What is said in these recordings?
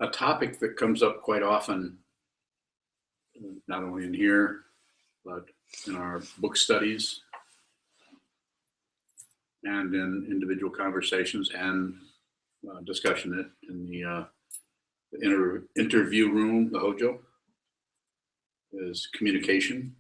A topic that comes up quite often, not only in here, but in our book studies and in individual conversations and discussion in the interview room, the Hojo, is communication.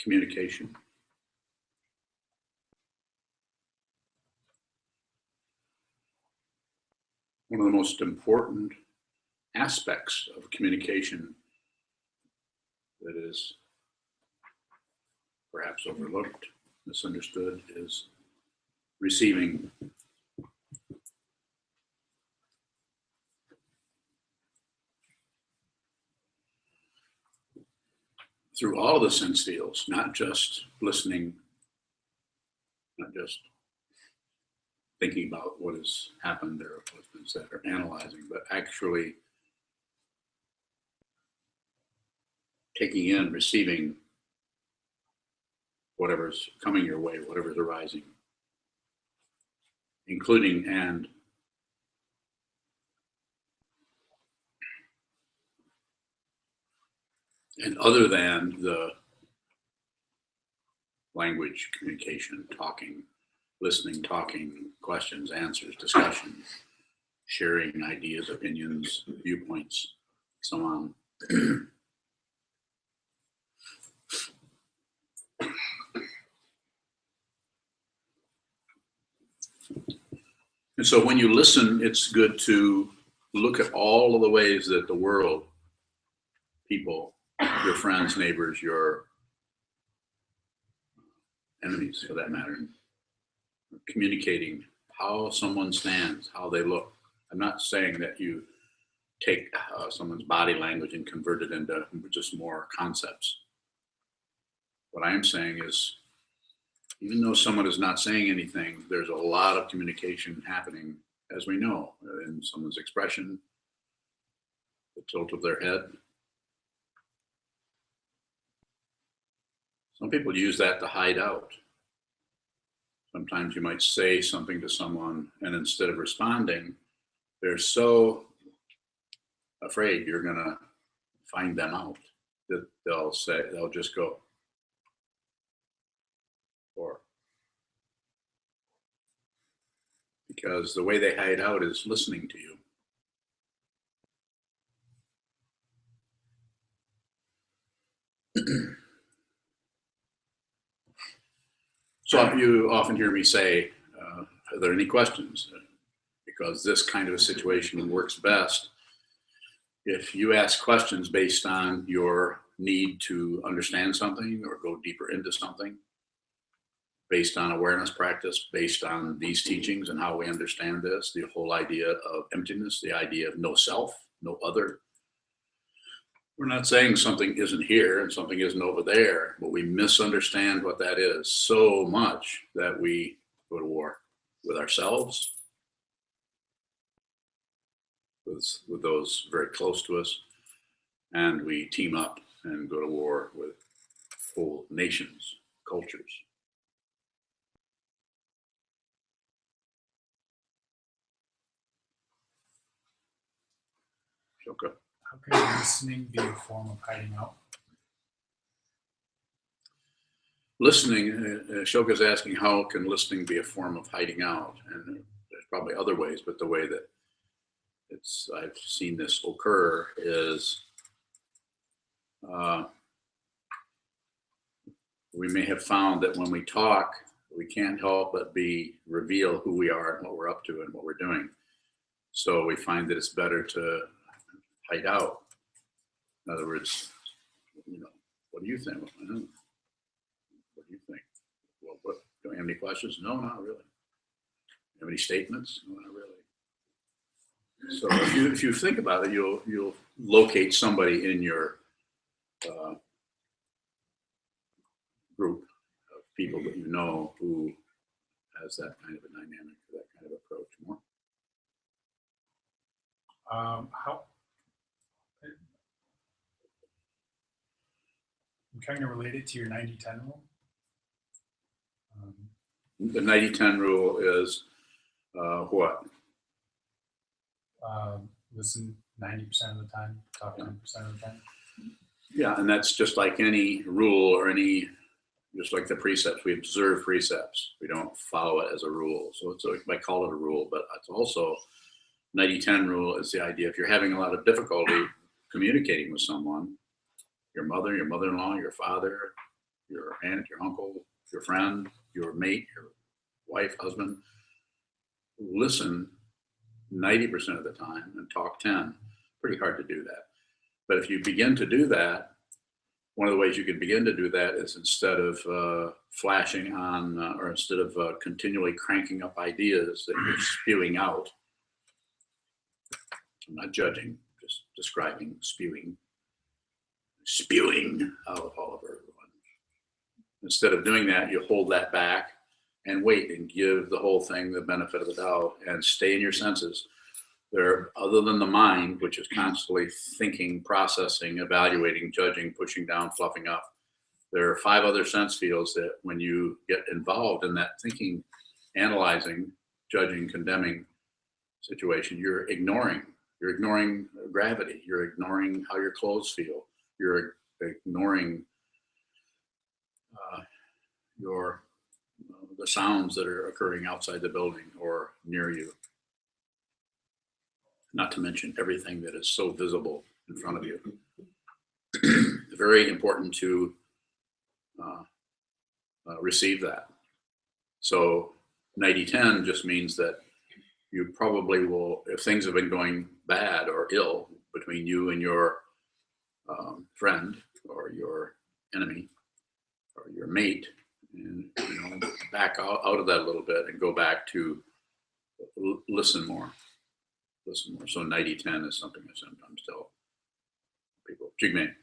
Communication. One of the most important aspects of communication that is perhaps overlooked, misunderstood, is receiving. Through all of the sense fields, not just listening, not just thinking about what has happened or what's been said or analyzing, but actually taking in, receiving whatever's coming your way, whatever's arising, including and other than the language, communication, talking, listening, talking, questions, answers, discussion, sharing ideas, opinions, viewpoints, so on. And so when you listen, it's good to look at all of the ways that the world, people, your friends, neighbors, your enemies for that matter, communicating how someone stands, how they look. I'm not saying that you take someone's body language and convert it into just more concepts. What I am saying is, even though someone is not saying anything, there's a lot of communication happening, as we know, in someone's expression, the tilt of their head. Some people use that to hide out. Sometimes you might say something to someone, and instead of responding, they're so afraid you're going to find them out that they'll just go. Or because the way they hide out is listening to you. So you often hear me say, are there any questions? Because this kind of a situation works best if you ask questions based on your need to understand something or go deeper into something, based on awareness practice, based on these teachings and how we understand this, the whole idea of emptiness, the idea of no self, no other. We're not saying something isn't here and something isn't over there, but we misunderstand what that is so much that we go to war with ourselves, with those very close to us, and we team up and go to war with whole nations, cultures. Shoka. How can listening be a form of hiding out? Listening, Shoka's asking, how can listening be a form of hiding out? And there's probably other ways, but the way that I've seen this occur is we may have found that when we talk, we can't help but reveal who we are and what we're up to and what we're doing. So we find that it's better to hide out. In other words, what do you think? What do you think? Well, what, don't you have any questions? No, not really. Have any statements? No, not really. So if you think about it, you'll locate somebody in your group of people that you know who has that kind of a dynamic, that kind of approach more. How I'm trying to relate it to your 90-10 rule. The 90-10 rule is what? Listen 90% of the time, talk 10% of the time. Yeah, and that's just like any rule or any, just like the precepts. We observe precepts. We don't follow it as a rule. So it's I call it a rule, but it's also 90-10 rule is the idea if you're having a lot of difficulty communicating with someone, your mother, your mother-in-law, your father, your aunt, your uncle, your friend, your mate, your wife, husband, listen 90% of the time and talk 10. Pretty hard to do that. But if you begin to do that, one of the ways you can begin to do that is instead of flashing on or instead of continually cranking up ideas that you're spewing out. I'm not judging, just describing spewing out of all of everyone. Instead of doing that, you hold that back and wait and give the whole thing the benefit of the doubt and stay in your senses. There, other than the mind, which is constantly thinking, processing, evaluating, judging, pushing down, fluffing up, there are 5 other sense fields that when you get involved in that thinking, analyzing, judging, condemning situation, you're ignoring. You're ignoring gravity. You're ignoring how your clothes feel. You're ignoring the sounds that are occurring outside the building or near you. Not to mention everything that is so visible in front of you. Very important to receive that. So 90-10 just means that you probably will, if things have been going bad or ill between you and your friend or your enemy or your mate, and back out of that a little bit and go back to listen more. So 90-10 is something I sometimes tell people. Jigme.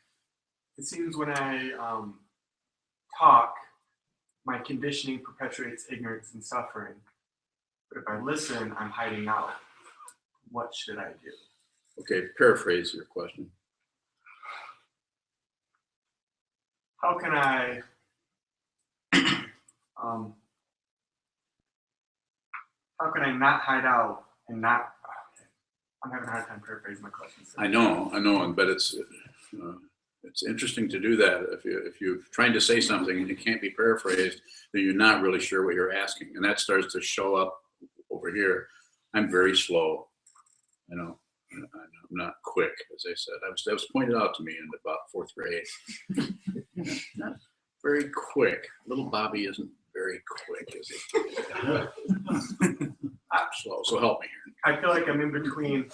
It seems when I talk, my conditioning perpetuates ignorance and suffering. But if I listen, I'm hiding out. What should I do? Okay, paraphrase your question. How can I not hide out and not? I'm having a hard time paraphrasing my question. So. I know, but it's interesting to do that. If you're trying to say something and it can't be paraphrased, then you're not really sure what you're asking, and that starts to show up over here. I'm very slow. I'm not quick, as I said. That was pointed out to me in about 4th grade. Not very quick. Little Bobby isn't very quick, is he? I'm slow. So help me here. I feel like I'm in between.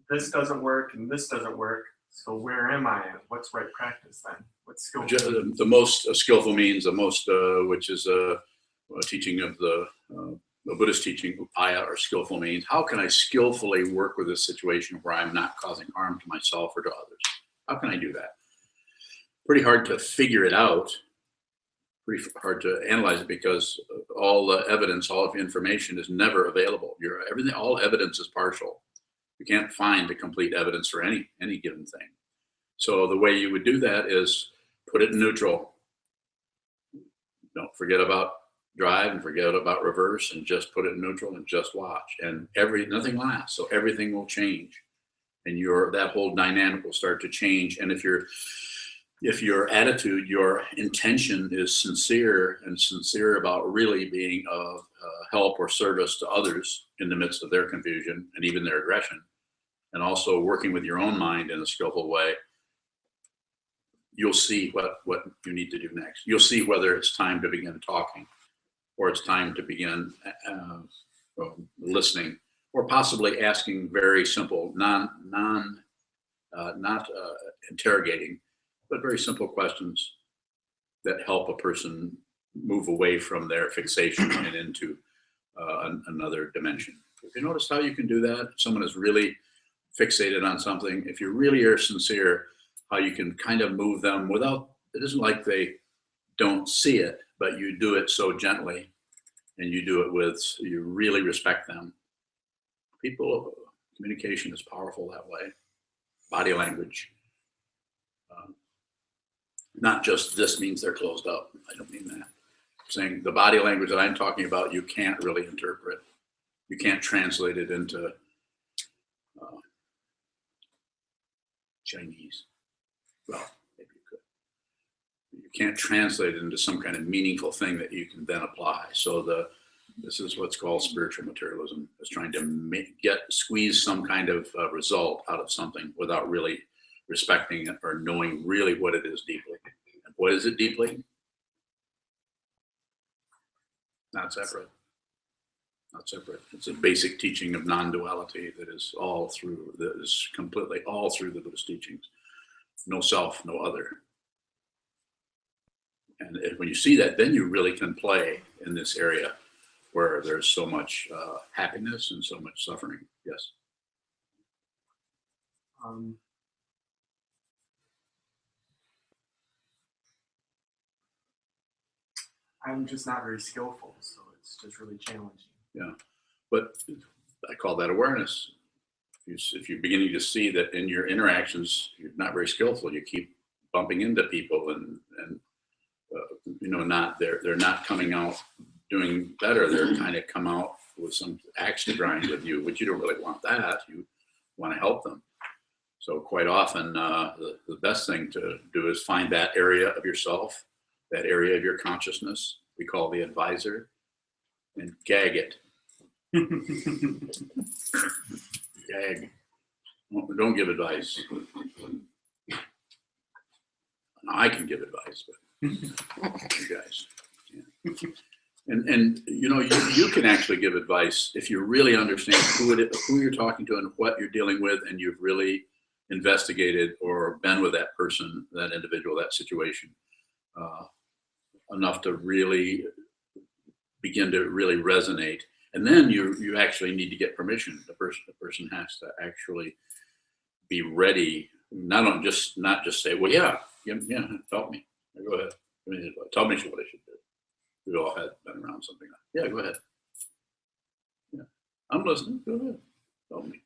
This doesn't work and this doesn't work. So where am I? What's right practice then? What's skillful? The most skillful means, which is a teaching of the Buddhist teaching, upaya, or skillful means. How can I skillfully work with this situation where I'm not causing harm to myself or to others? How can I do that? Pretty hard to figure it out. Pretty hard to analyze it because all the evidence, all of the information is never available. All evidence is partial. You can't find the complete evidence for any given thing. So the way you would do that is put it in neutral. Don't forget about drive and forget about reverse, and just put it in neutral and just watch. And nothing lasts, so everything will change, and that whole dynamic will start to change. And if your attitude, your intention is sincere about really being of help or service to others in the midst of their confusion and even their aggression, and also working with your own mind in a skillful way, you'll see what you need to do next. You'll see whether it's time to begin talking, or it's time to begin listening, or possibly asking very simple, not interrogating, but very simple questions that help a person move away from their fixation and into another dimension. If you notice how you can do that, if someone is really fixated on something, if you really are sincere, how you can kind of move them without, it isn't like they don't see it, but you do it so gently, and you do it with, you really respect them. People, communication is powerful that way. Body language. Not just this means they're closed up. I don't mean that. I'm saying the body language that I'm talking about, you can't really interpret. You can't translate it into Chinese. Well, maybe you could. You can't translate it into some kind of meaningful thing that you can then apply. So this is what's called spiritual materialism. It's trying to squeeze some kind of result out of something without really respecting it or knowing really what it is deeply. And what is it deeply? Not separate. Not separate. It's a basic teaching of non-duality that is completely all through the Buddhist teachings. No self, no other. And when you see that, then you really can play in this area where there's so much happiness and so much suffering. Yes. I'm just not very skillful, so it's just really challenging. Yeah, but I call that awareness. If you're beginning to see that in your interactions, you're not very skillful, you keep bumping into people and they're not coming out doing better. They're kind of come out with some axe to grind with you, but you don't really want that. You want to help them. So quite often, the best thing to do is find that area of yourself, that area of your consciousness we call the advisor, and gag it. Gag. Don't give advice. I can give advice, but you guys can't. And you can actually give advice if you really understand who you're talking to and what you're dealing with, and you've really investigated or been with that person, that individual, that situation enough to really begin to really resonate. And then you actually need to get permission. The person has to actually be ready, not just say, well, yeah, help me. Go ahead. Tell me what I should do. We all had been around something like that. Yeah, go ahead. Yeah, I'm listening. Go ahead. Help me.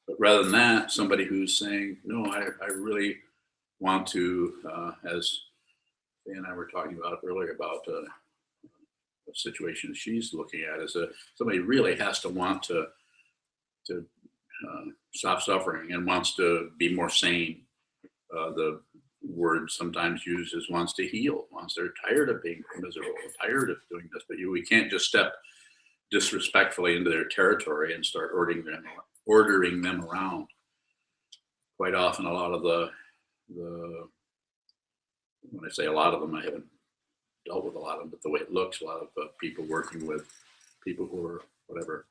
But rather than that, somebody who's saying, no, I really want to, as Dan and I were talking about earlier about a situation she's looking at, is somebody really has to want to stop suffering and wants to be more sane. The word sometimes used is wants to heal, they're tired of being miserable, tired of doing this, but we can't just step disrespectfully into their territory and start ordering them around. Quite often, a lot of the when I say a lot of them, I haven't dealt with a lot of them, but the way it looks, a lot of people working with people who are whatever,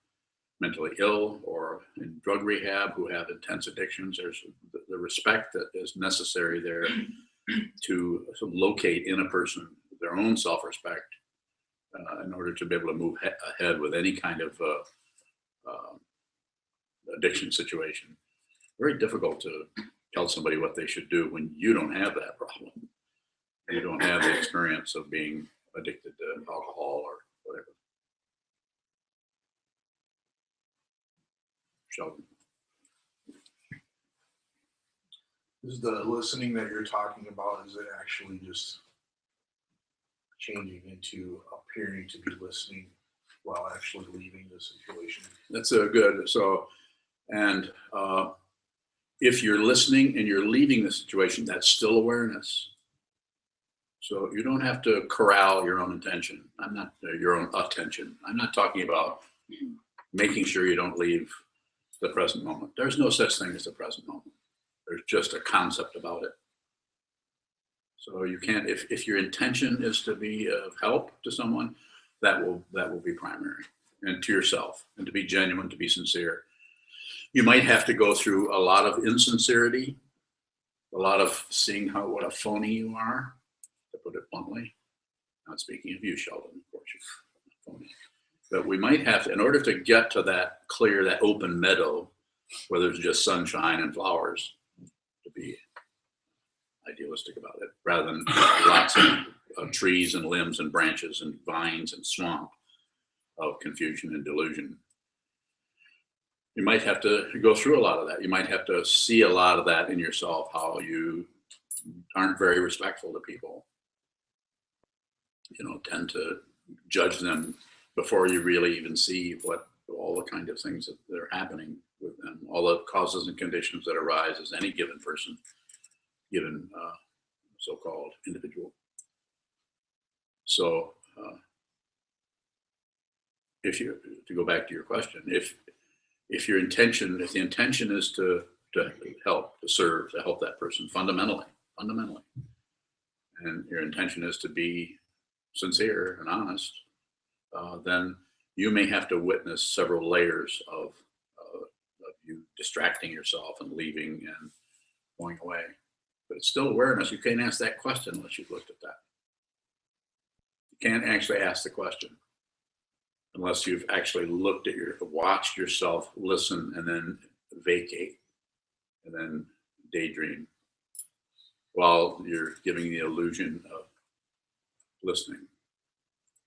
mentally ill or in drug rehab, who have intense addictions. There's the respect that is necessary there to locate in a person their own self-respect in order to be able to move ahead with any kind of addiction situation. Very difficult to tell somebody what they should do when you don't have that problem. You don't have the experience of being addicted to alcohol or whatever. Sheldon. Is the listening that you're talking about, is it actually just changing into appearing to be listening while actually leaving the situation? That's good. So, and if you're listening and you're leaving the situation, that's still awareness. So you don't have to corral your own attention. Your own attention. I'm not talking about making sure you don't leave the present moment. There's no such thing as the present moment. There's just a concept about it. So you can't, if your intention is to be of help to someone, that will be primary, and to yourself, and to be genuine, to be sincere. You might have to go through a lot of insincerity a lot of seeing what a phony you are, to put it bluntly. Not speaking of you, Sheldon, of course, you're phony. But we might have to, in order to get to that clear, that open meadow, where there's just sunshine and flowers, to be idealistic about it, rather than lots of trees and limbs and branches and vines and swamp of confusion and delusion. You might have to go through a lot of that. You might have to see a lot of that in yourself, how you aren't very respectful to people. You know, tend to judge them before you really even see what all the kind of things that are happening with them, all the causes and conditions that arise as any given person, given so-called individual. So to go back to your question, if the intention is to help, to serve, to help that person fundamentally, and your intention is to be sincere and honest, then you may have to witness several layers of you distracting yourself and leaving and going away. But it's still awareness. You can't ask that question unless you've looked at that. You can't actually ask the question unless you've actually watched yourself listen and then vacate and then daydream while you're giving the illusion of listening.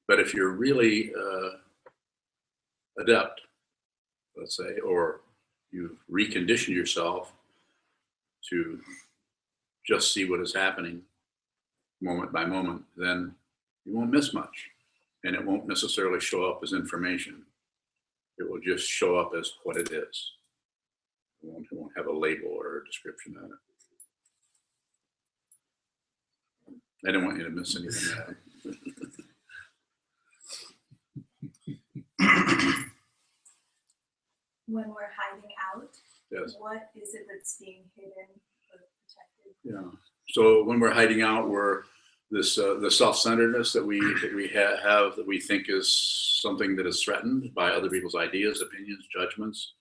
But if you're really adept, let's say, or you've reconditioned yourself to just see what is happening moment by moment, then you won't miss much. And it won't necessarily show up as information. It will just show up as what it is. It won't have a label or a description on it. I don't want you to miss anything. When we're hiding out, Yes. what is it that's being hidden or protected? Yeah. So when we're hiding out, we're the self-centeredness that we have that we think is something that is threatened by other people's ideas, opinions, judgments.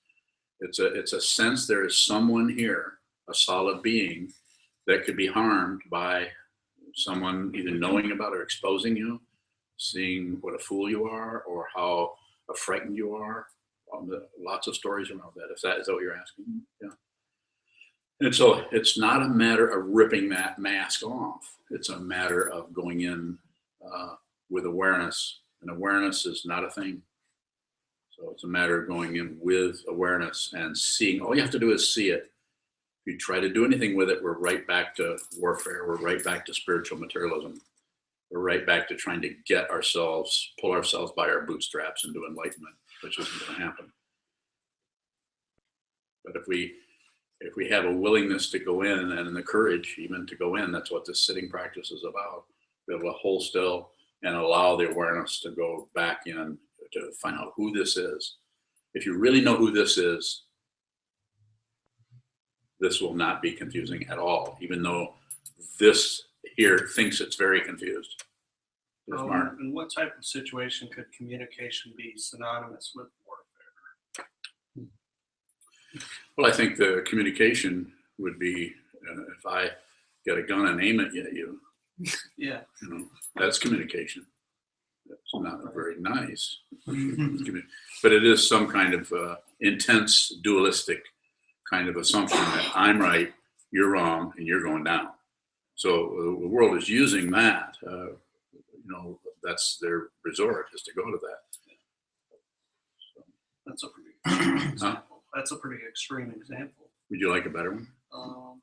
It's a sense there is someone here, a solid being, that could be harmed by someone either knowing about or exposing you, seeing what a fool you are, or how frightened you are. Lots of stories around that. Is that what you're asking? Yeah. And so it's not a matter of ripping that mask off. It's a matter of going in with awareness. And awareness is not a thing. So it's a matter of going in with awareness and seeing. All you have to do is see it. If you try to do anything with it, we're right back to warfare. We're right back to spiritual materialism. We're right back to trying to pull ourselves by our bootstraps into enlightenment, which isn't going to happen. But if we have a willingness to go in and the courage even to go in, that's what this sitting practice is about. Be able to hold still and allow the awareness to go back in to find out who this is. If you really know who this is, this will not be confusing at all, even though this here thinks it's very confused. In what type of situation could communication be synonymous with warfare? Well, I think the communication would be if I get a gun and aim it at you. Yeah. That's communication. That's not very nice, but it is some kind of intense, dualistic kind of assumption that I'm right, you're wrong, and you're going down. So the world is using that. That's their resort, is to go to that. So, That's a pretty example. That's a pretty extreme example. would you like a better one?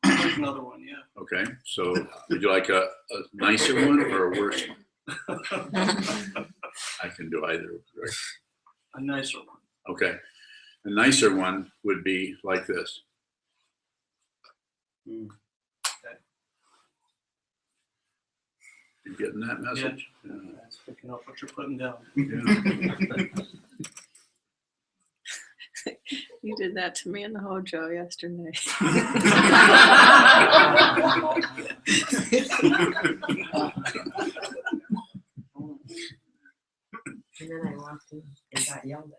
There's another one, yeah. Okay, so would you like a nicer one or a worse one? I can do either. Right? A nicer one. Okay, a nicer one would be like this. Okay. You getting that message? Yeah. That's picking up what you're putting down. Yeah. You did that to me in the Hojo yesterday. And then I walked in and got yelled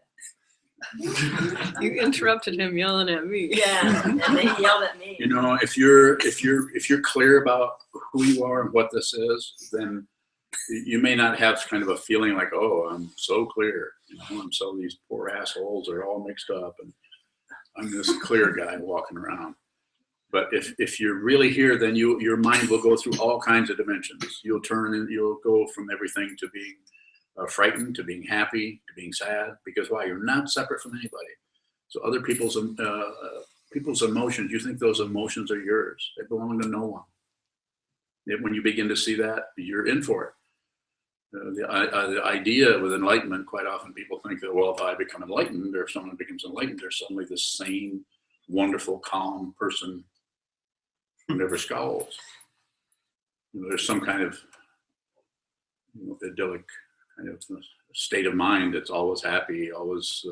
You interrupted him yelling at me. Yeah, and they yelled at me. You know, if you're clear about who you are and what this is, then you may not have kind of a feeling like, oh, I'm so clear. You know, I'm so these poor assholes are all mixed up, and I'm this clear guy walking around. But if you're really here, then your mind will go through all kinds of dimensions. You'll turn and you'll go from everything to being frightened to being happy to being sad. Because why? You're not separate from anybody. So other people's emotions, you think those emotions are yours. They belong to no one. When you begin to see that, you're in for it. The idea with enlightenment, quite often people think that, well, if I become enlightened or if someone becomes enlightened, they're suddenly this sane, wonderful, calm person who never scowls. You know, there's some kind of idyllic kind of state of mind that's always happy, always.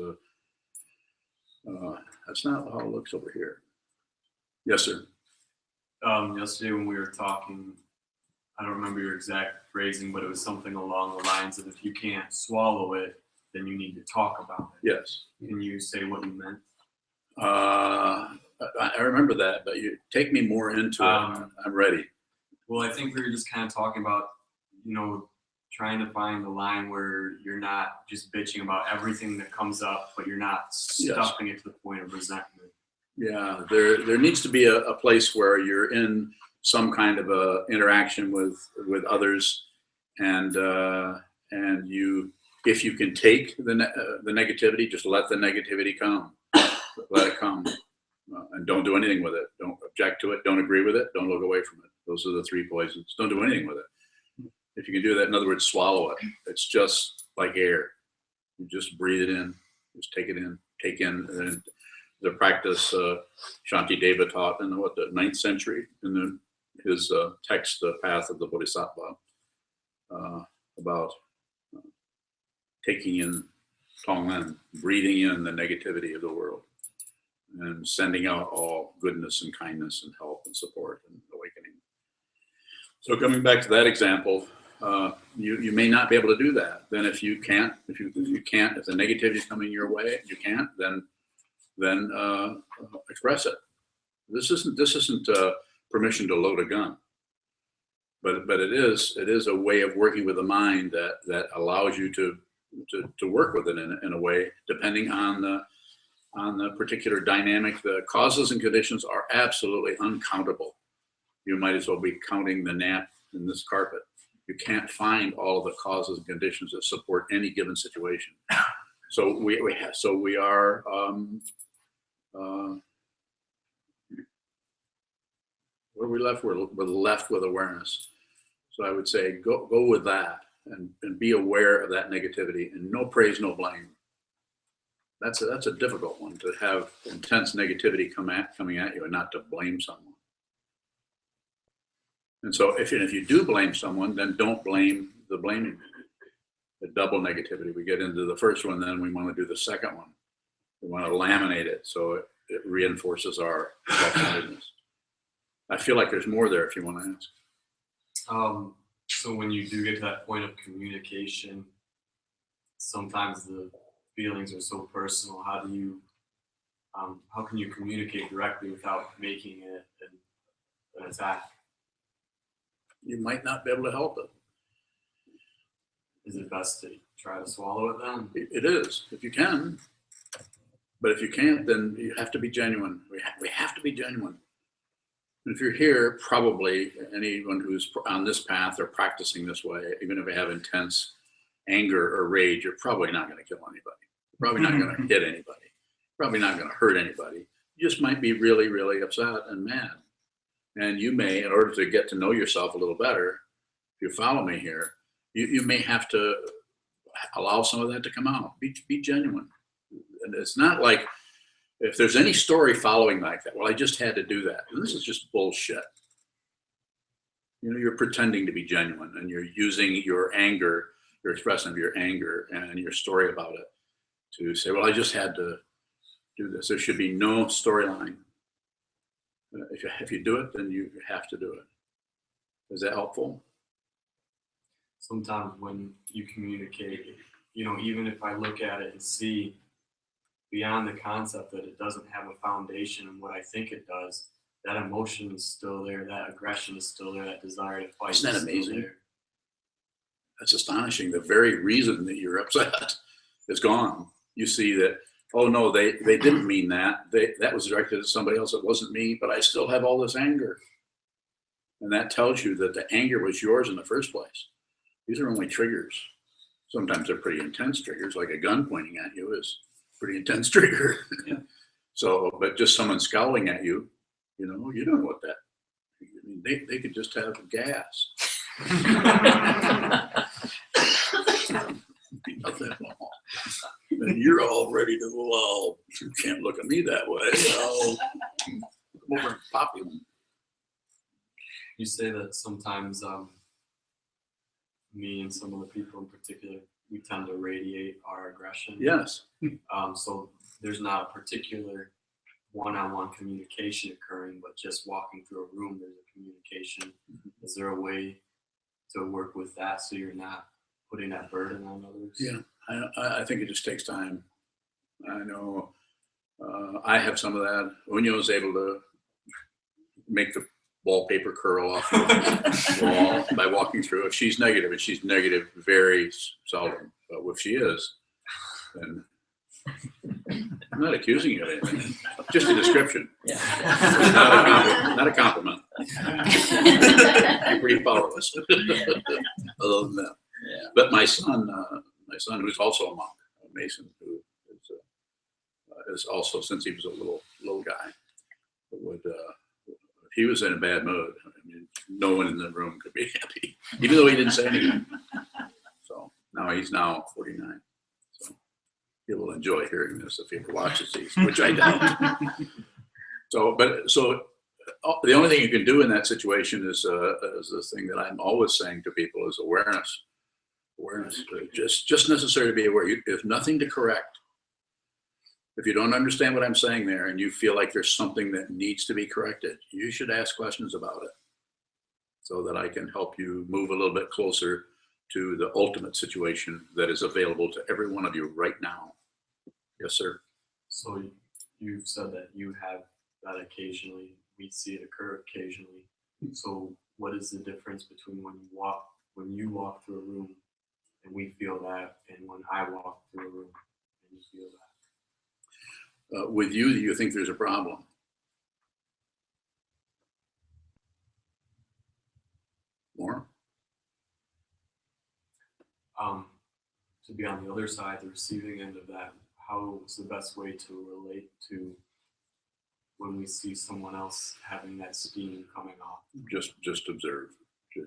That's not how it looks over here. Yes, sir. Yesterday when we were talking, I don't remember your exact phrasing, but it was something along the lines of if you can't swallow it, then you need to talk about it. Yes. Can you say what you meant? I remember that, but you take me more into it. I'm ready. Well, I think we were just kind of talking about, trying to find the line where you're not just bitching about everything that comes up, but you're not stuffing it to the point of resentment. Yeah, there needs to be a place where you're in some kind of a interaction with others, and you, if you can take the negativity, just let the negativity come. Let it come, and don't do anything with it. Don't object to it. Don't agree with it. Don't look away from it. Those are the three poisons. Don't do anything with it. If you can do that, in other words, swallow it. It's just like air. You just breathe it in. Just take it in. Take in. And the practice Shanti Deva taught in the 9th century in his text, The Path of the Bodhisattva, about taking in Tonglen, breathing in the negativity of the world, and sending out all goodness and kindness and help and support and awakening. So coming back to that example, you may not be able to do that. Then if the negativity is coming your way, you can't, then express it. This isn't permission to load a gun, but it is a way of working with the mind that allows you to work with it in a way, depending on the particular dynamic. The causes and conditions are absolutely uncountable. You might as well be counting the gnat in this carpet. You can't find all of the causes and conditions that support any given situation. So we are what are we left with? We're left with awareness. So I would say go with that and be aware of that negativity, and no praise, no blame. That's a difficult one, to have intense negativity coming at you and not to blame someone. And so if you do blame someone, then don't blame the blaming. The double negativity. We get into the first one, then we want to do the second one. We want to laminate it so it reinforces our self-centeredness. I feel like there's more there if you want to ask. So when you do get to that point of communication, sometimes the feelings are so personal. How can you communicate directly without making it an attack? You might not be able to help it. Is it best to try to swallow it then? It is, if you can. But if you can't, then you have to be genuine. We have to be genuine. And if you're here, probably anyone who's on this path or practicing this way, even if they have intense anger or rage, you're probably not going to kill anybody. You're probably not going to hit anybody. Probably not going to hurt anybody. You just might be really, really upset and mad. And you may, in order to get to know yourself a little better, if you follow me here, you may have to allow some of that to come out. Be genuine. And it's not like, if there's any story following like that, well, I just had to do that. This is just bullshit. You're pretending to be genuine, and you're using your anger, your expression of your anger and your story about it to say, well, I just had to do this. There should be no storyline. If you do it, then you have to do it. Is that helpful? Sometimes when you communicate, even if I look at it and see beyond the concept that it doesn't have a foundation and what I think it does, that emotion is still there, that aggression is still there, that desire to fight Isn't that is still amazing? there. That's astonishing. The very reason that you're upset is gone. You see that, oh no, they didn't mean that. That was directed at somebody else. It wasn't me, but I still have all this anger. And that tells you that the anger was yours in the first place. These are only triggers. Sometimes they're pretty intense triggers, like a gun pointing at you is a pretty intense trigger. Yeah. So, but just someone scowling at you, you know, you don't know what that, I mean, they could just have gas. Nothing wrong. And you're all ready to go, oh, you can't look at me that way. Oh, come over and pop you. You say that sometimes me and some of the people in particular, we tend to radiate our aggression. Yes. So there's not a particular one-on-one communication occurring, but just walking through a room, there's a communication. Is there a way to work with that so you're not putting that burden on others? Yeah, I think it just takes time. I know I have some of that. Unyo is able to make the wallpaper curl off the wall by walking through. If she's negative, and she's negative very seldom, but if she is, then I'm not accusing you of anything. Just a description. Not a compliment. You're pretty powerless. Other than that. Yeah. But my son, who's also a monk, Mason, who is also, since he was a little guy, would if he was in a bad mood, I mean, no one in the room could be happy, even though he didn't say anything. So he's now 49. So he will enjoy hearing this if he ever watches these, which I doubt. So the only thing you can do in that situation is this thing that I'm always saying to people is awareness. Awareness, just necessary to be aware. There's nothing to correct. If you don't understand what I'm saying there and you feel like there's something that needs to be corrected, you should ask questions about it so that I can help you move a little bit closer to the ultimate situation that is available to every one of you right now. Yes, sir. So you've said that you have that occasionally, we see it occur occasionally. So what is the difference between when you walk through a room and we feel that, and when I walk through a room and you feel that? With you, do you think there's a problem? More? To be on the other side, the receiving end of that, how is the best way to relate to when we see someone else having that steam coming off? Just observe.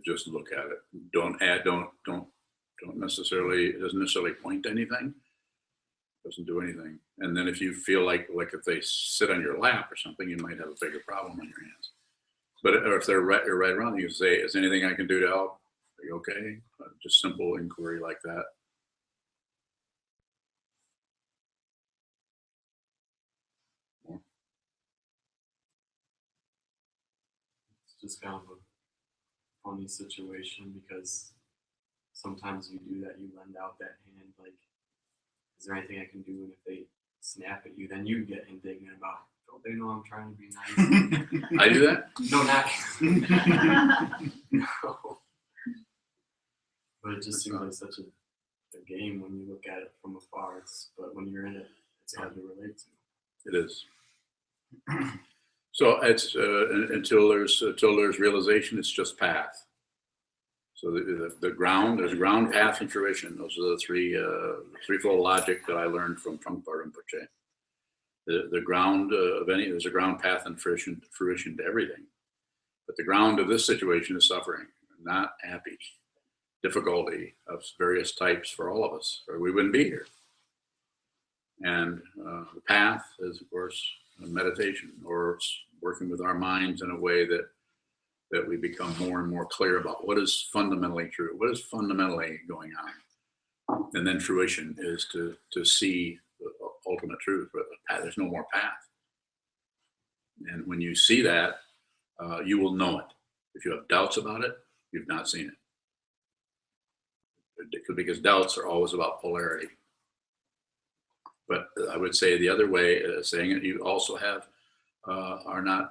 Just look at it. Don't add. Don't necessarily. It doesn't necessarily point to anything. Doesn't do anything. And then if you feel like if they sit on your lap or something, you might have a bigger problem on your hands. But or if they're right around you, say, "Is anything I can do to help? Are you okay?" Just simple inquiry like that. It's just kind of a funny situation because sometimes you do that, you lend out that hand, like, is there anything I can do? And if they snap at you, then you get indignant about, don't they know I'm trying to be nice? I do that. No, not no. But it just seems like such a game when you look at it from afar. But when you're in it, it's hard to relate to. It is. So it's until there's realization, it's just path. So the ground, there's ground, path, and fruition. Those are the threefold logic that I learned from Trungpa Rinpoche. The ground of there's a ground, path, and fruition to everything. But the ground of this situation is suffering, not happy, difficulty of various types for all of us, or we wouldn't be here. And the path is, of course, meditation, or working with our minds in a way that we become more and more clear about what is fundamentally true, what is fundamentally going on. And then fruition is to see the ultimate truth, but there's no more path. And when you see that, you will know it. If you have doubts about it, you've not seen it. Because doubts are always about polarity. But I would say the other way, saying it, you also have are not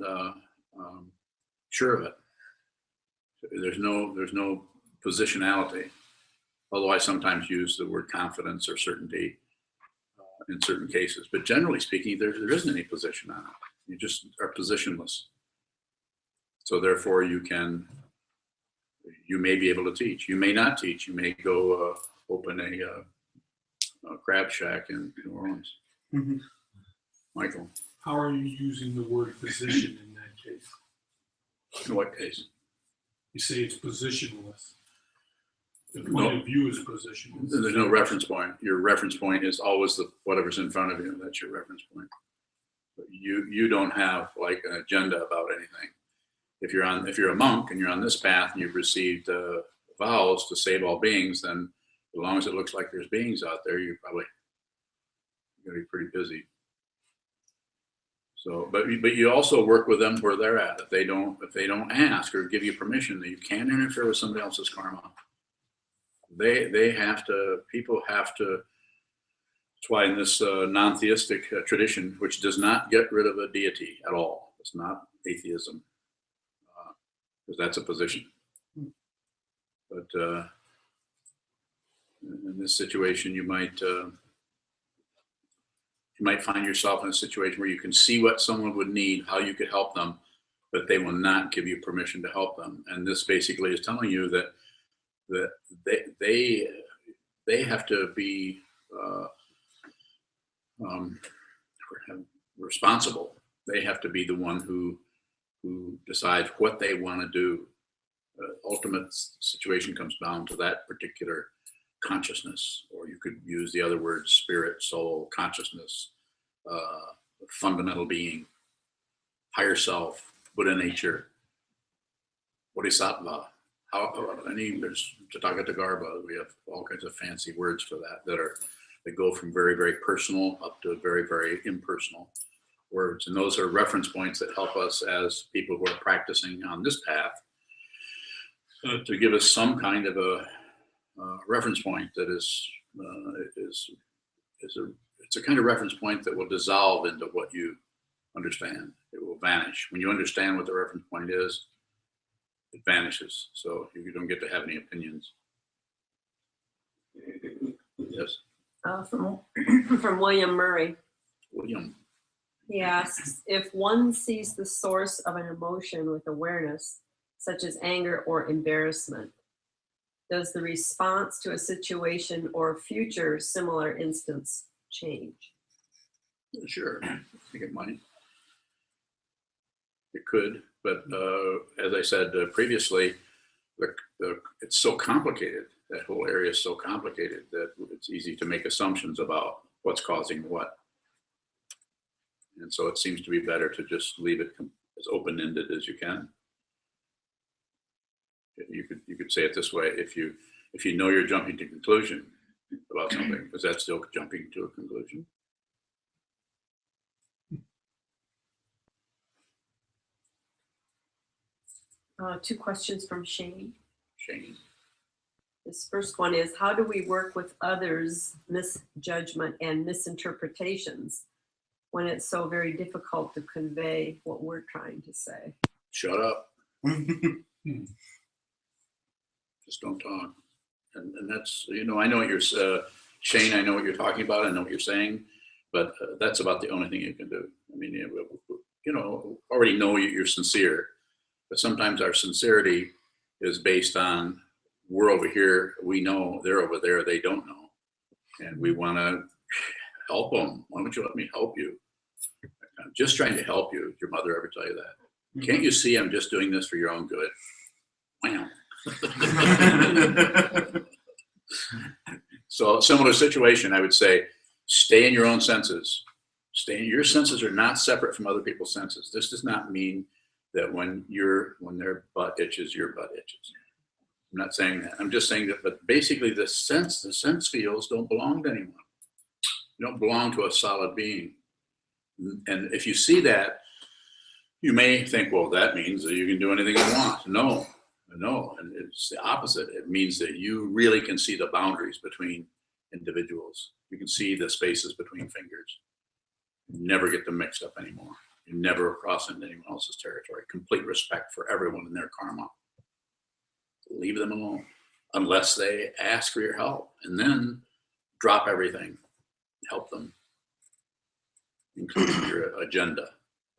sure of it. There's no positionality. Although I sometimes use the word confidence or certainty in certain cases, but generally speaking, there isn't any position on it. You just are positionless. So therefore, you may be able to teach. You may not teach. You may go open a crab shack in New Orleans. Mhm. Michael, How are you using the word position in that case? in what case? You say it's positionless. The No. point of view is positionless. There's no reference point. Your reference point is always whatever's in front of you. That's your reference point. But you don't have like an agenda about anything. If you're a monk and you're on this path and you've received vows to save all beings, then as long as it looks like there's beings out there, you're probably going to be pretty busy. So, but you also work with them where they're at. If they don't ask or give you permission, that you can't interfere with somebody else's karma. They have to. People have to. That's why in this non-theistic tradition, which does not get rid of a deity at all, it's not atheism, because that's a position. But in this situation, you might find yourself in a situation where you can see what someone would need, how you could help them, but they will not give you permission to help them. And this basically is telling you that they have to be responsible. They have to be the one who decides what they want to do. Ultimate situation comes down to that particular consciousness, or you could use the other words: spirit, soul, consciousness, fundamental being, higher self, Buddha nature, bodhisattva. There's Tathagata. We have all kinds of fancy words for that go from very, very personal up to very, very impersonal words. And those are reference points that help us as people who are practicing on this path to give us some kind of a reference point that is a kind of reference point that will dissolve into what you understand. It will vanish. When you understand what the reference point is, it vanishes. So you don't get to have any opinions. Yes. From William Murray. William. He asks, if one sees the source of an emotion with awareness, such as anger or embarrassment, does the response to a situation or future similar instance change? Sure, I think it might. It could, but as I said previously, it's so complicated. That whole area is so complicated that it's easy to make assumptions about what's causing what. And so it seems to be better to just leave it as open-ended as you can. You could say it this way: if you know you're jumping to conclusion about something, is that still jumping to a conclusion? Two questions from Shane. Shane. This first one is, how do we work with others' misjudgment and misinterpretations when it's so very difficult to convey what we're trying to say? Shut up. Just don't talk. And that's, I know what you're, Shane, I know what you're talking about. I know what you're saying, but that's about the only thing you can do. I mean, already know you're sincere, but sometimes our sincerity is based on, we're over here, we know, they're over there, they don't know. And we want to help them. Why don't you let me help you? I'm just trying to help you. Did your mother ever tell you that? Can't you see I'm just doing this for your own good? Wow. So similar situation, I would say, stay in your own senses. Your senses are not separate from other people's senses. This does not mean that when their butt itches, your butt itches. I'm not saying that. I'm just saying that, but basically the sense fields don't belong to anyone. You don't belong to a solid being. And if you see that, you may think, well, that means that you can do anything you want. No, and it's the opposite. It means that you really can see the boundaries between individuals. You can see the spaces between fingers. never get them mixed up anymore. You never cross into anyone else's territory. Complete respect for everyone in their karma. Leave them alone unless they ask for your help, and then drop everything. Help them, including your agenda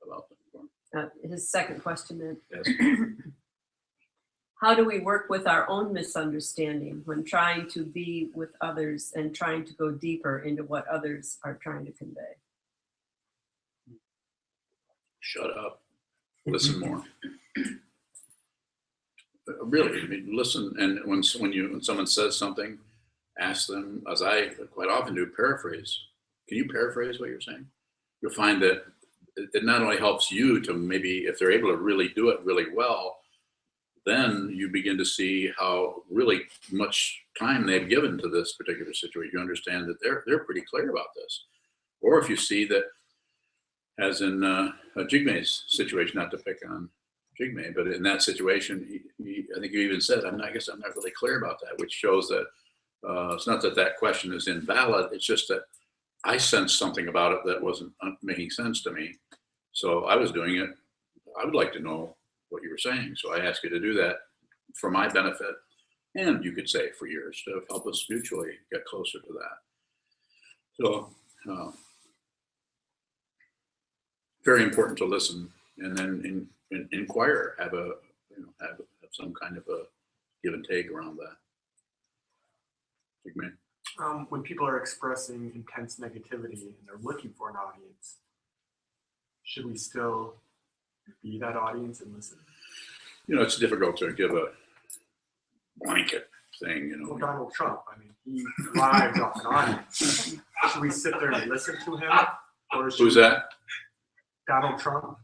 about them. His second question then. Yes. How do we work with our own misunderstanding when trying to be with others and trying to go deeper into what others are trying to convey? Shut up. Listen more. Really, I mean, listen. And when someone says something, ask them, as I quite often do, paraphrase. Can you paraphrase what you're saying? You'll find that it not only helps you to maybe, if they're able to really do it really well, then you begin to see how really much time they've given to this particular situation. You understand that they're pretty clear about this. Or if you see that, as in Jigme's situation, not to pick on Jigme, but in that situation, I think you even said, I guess I'm not really clear about that, which shows that it's not that that question is invalid, it's just that I sensed something about it that wasn't making sense to me. So I was doing it. I would like to know what you were saying. So I asked you to do that for my benefit, and you could say for yours, to help us mutually get closer to that. So very important to listen, and then inquire, have some kind of a give and take around that. When people are expressing intense negativity and they're looking for an audience, should we still be that audience and listen? It's difficult to give a blanket thing, Well, Donald Trump, I mean, he thrives off an audience. Should we sit there and listen to him? Or Who's that? Donald Trump.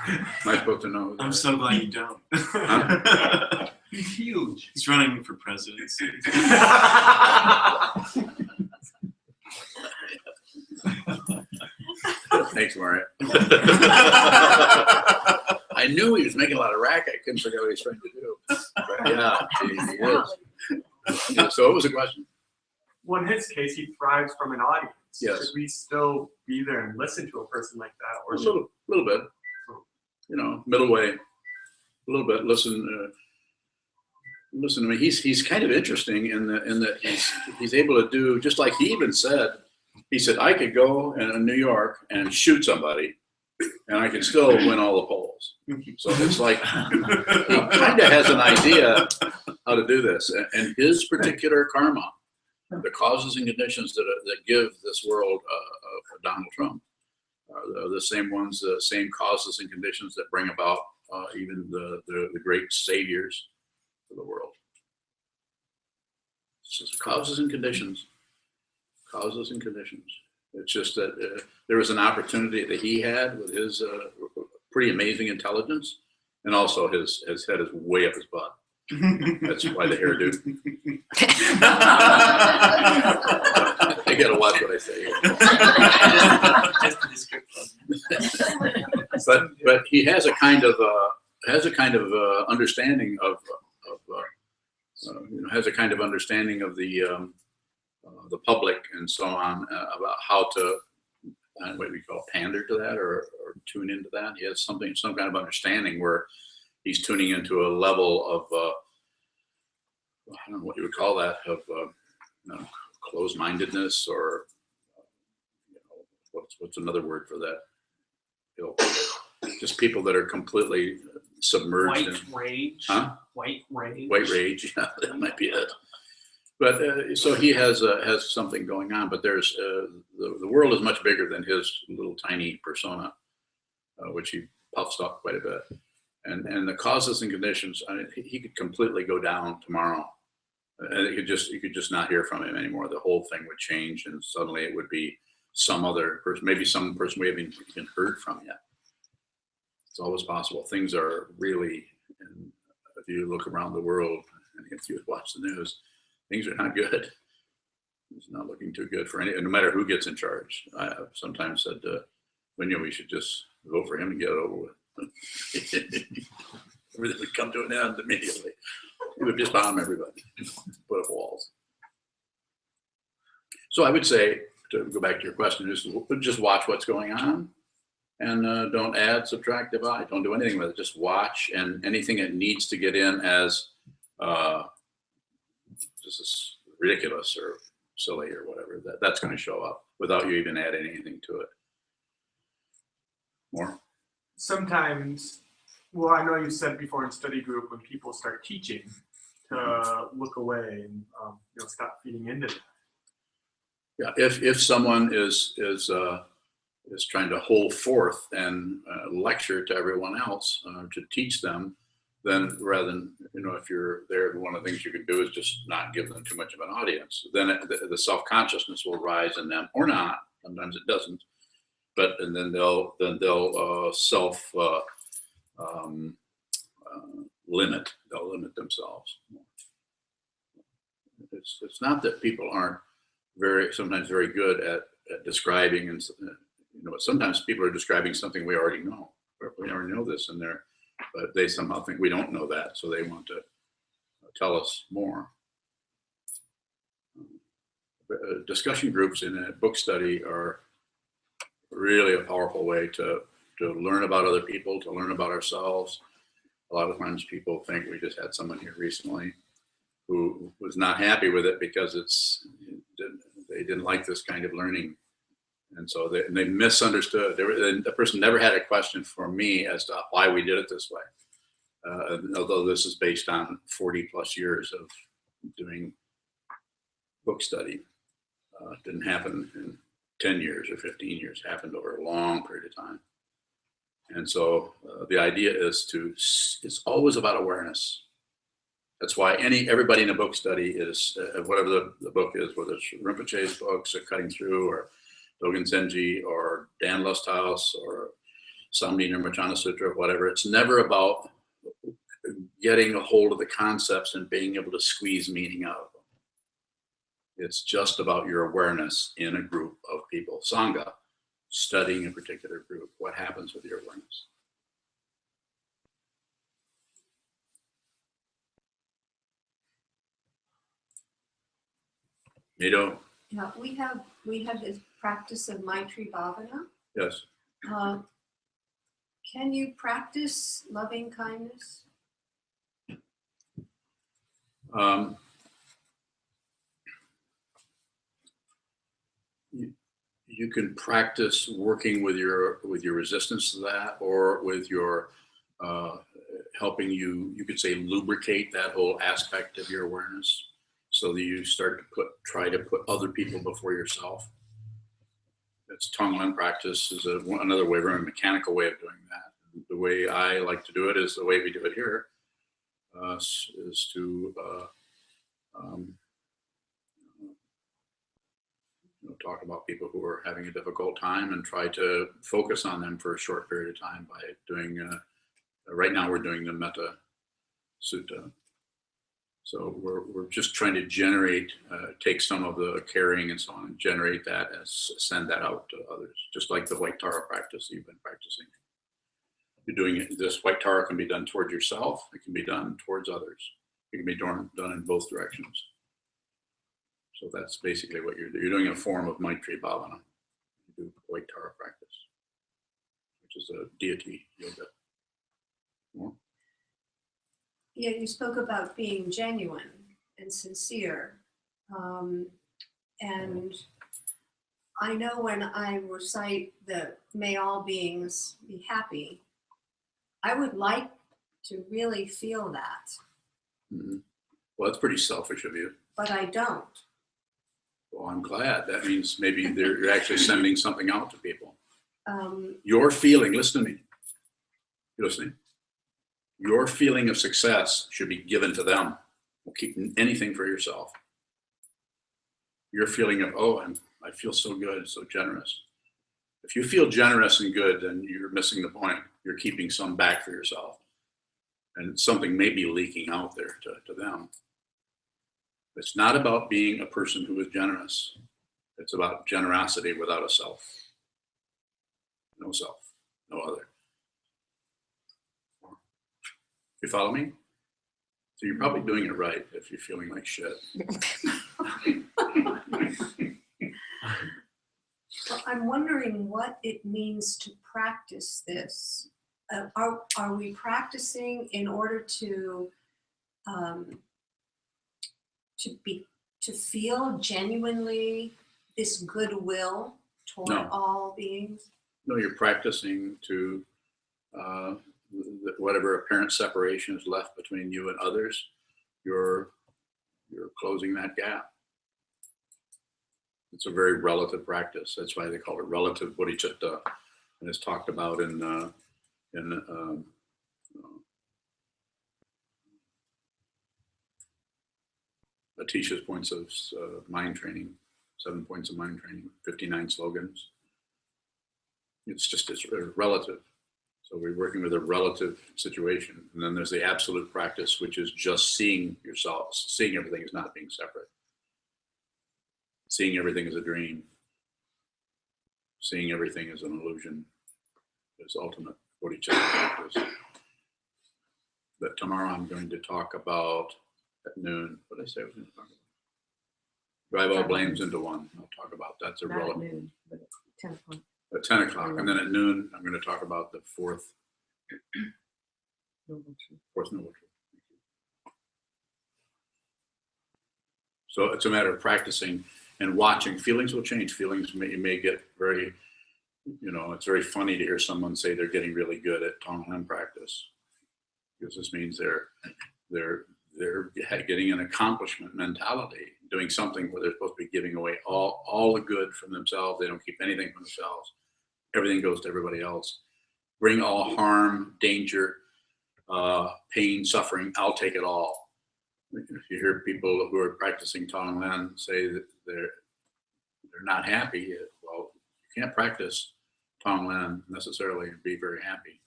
Am I supposed to know? I'm so glad you don't. Huh? He's huge. He's running for presidency. Thanks, Maria. I knew he was making a lot of racket. I couldn't figure out what he's trying to do. But yeah, he is. So what was the question? Well, in his case, he thrives from an audience. Yes. Should we still be there and listen to a person like that? Or A little bit. Middle way. A little bit. Listen to me. He's kind of interesting in that he's able to do, just like he even said. He said, I could go in New York and shoot somebody, and I can still win all the polls. So it's like he kind of has an idea how to do this, and his particular karma, the causes and conditions that give this world Donald Trump, are the same ones, the same causes and conditions that bring about even the great saviors of the world. It's just causes and conditions. Causes and conditions. It's just that there was an opportunity that he had with his pretty amazing intelligence, and also his head is way up his butt. That's why the hairdo. I gotta watch what I say here. But he has a kind of understanding of has a kind of understanding of the public and so on, about how to what we call pander to that or tune into that. He has some kind of understanding where he's tuning into a level of I don't know what you would call that, of closed-mindedness, or what's another word for that? Just people that are completely submerged in rage. Huh? White rage. White rage. Yeah, that might be it. But so he has something going on. But there's the world is much bigger than his little tiny persona, which he puffs up quite a bit. And the causes and conditions, I mean, he could completely go down tomorrow, and you could just not hear from him anymore. The whole thing would change, and suddenly it would be some other person, maybe some person we haven't even heard from yet. It's always possible. Things are really, and if you look around the world and if you watch the news, things are not good. It's not looking too good for any, no matter who gets in charge. I have sometimes said, we should just vote for him and get it over with. Everything would come to an end immediately. He would just bomb everybody, put up walls. So I would say to go back to your question, just watch what's going on, and don't add, subtract, divide. Don't do anything with it. Just watch, and anything that needs to get in as this is ridiculous or silly or whatever, that's going to show up without you even adding anything to it. More? Sometimes, well, I know you said before in study group when people start teaching to look away and stop feeding into that. Yeah, if someone is trying to hold forth and lecture to everyone else to teach them, then rather than, if you're there, one of the things you could do is just not give them too much of an audience. Then the self-consciousness will rise in them, or not. Sometimes it doesn't, and then they'll self limit. They'll limit themselves. It's not that people aren't sometimes very good at describing, and sometimes people are describing something we already know. We already know this in there, but they somehow think we don't know that, so they want to tell us more. Discussion groups in a book study are really a powerful way to learn about other people, to learn about ourselves. A lot of times people think, we just had someone here recently who was not happy with it because they didn't like this kind of learning. And so they misunderstood. The person never had a question for me as to why we did it this way. Although this is based on 40 plus years of doing book study. It didn't happen in 10 years or 15 years, it happened over a long period of time. And so the idea is it's always about awareness. That's why everybody in a book study is, whatever the book is, whether it's Rinpoche's books or Cutting Through or Dogen Zenji or Dan Lusthouse or Samni Nirmachana Sutra, whatever, it's never about getting a hold of the concepts and being able to squeeze meaning out of them. It's just about your awareness in a group of people. Sangha, studying a particular group. What happens with your awareness? Mito? Yeah, we have this practice of Maitri Bhavana. Yes. Can you practice loving kindness? You can practice working with your resistance to that, or with your helping you could say lubricate that whole aspect of your awareness, so that you start to try to put other people before yourself. That's Tonglen practice is another way, very mechanical way of doing that. The way I like to do it is the way we do it here, is to talk about people who are having a difficult time and try to focus on them for a short period of time by doing, right now we're doing the Metta Sutta. So we're just trying to generate, take some of the caring and so on, and generate that and send that out to others, just like the White Tara practice you've been practicing. You're doing it, this White Tara can be done towards yourself, it can be done towards others. It can be done in both directions. So that's basically what you're doing a form of Maitri Bhavana. You do White Tara practice, which is a deity yoga. More? Yeah, you spoke about being genuine and sincere. And I know when I recite the may all beings be happy, I would like to really feel that. Mm-hmm. Well, that's pretty selfish of you. But I don't. Well, I'm glad. That means maybe you're actually sending something out to people. Your feeling, listen to me. You listening? Your feeling of success should be given to them. Don't keep anything for yourself. Your feeling of, I feel so good, so generous. If you feel generous and good, then you're missing the point. You're keeping some back for yourself. And something may be leaking out there to them. It's not about being a person who is generous. It's about generosity without a self. No self, no other. You follow me? So you're probably doing it right if you're feeling like shit. I'm wondering what it means to practice this. Are we practicing in order to feel genuinely this goodwill toward No. all beings? No, you're practicing to whatever apparent separation is left between you and others, you're closing that gap. It's a very relative practice. That's why they call it relative bodhicitta, and it's talked about in Atisha's points of mind training, 7 points of mind training, 59 slogans. It's relative. So we're working with a relative situation. And then there's the absolute practice, which is just seeing yourself, seeing everything as not being separate. Seeing everything as a dream. Seeing everything as an illusion is ultimate bodhicitta practice. But tomorrow I'm going to talk about at noon, what did I say I was going to talk about? Drive all blames into one. I'll talk about that's Not at irrelevant. noon, but at 10 o'clock. At 10 o'clock, and then at noon, I'm going to talk about the fourth noble truth. So it's a matter of practicing and watching. Feelings will change. Feelings may get very, it's very funny to hear someone say they're getting really good at Tonglen practice, because this means they're getting an accomplishment mentality, doing something where they're supposed to be giving away all the good from themselves. They don't keep anything for themselves. Everything goes to everybody else. Bring all harm, danger, pain, suffering. I'll take it all. If you hear people who are practicing Tonglen say that they're not happy, well, you can't practice Tonglen necessarily and be very happy.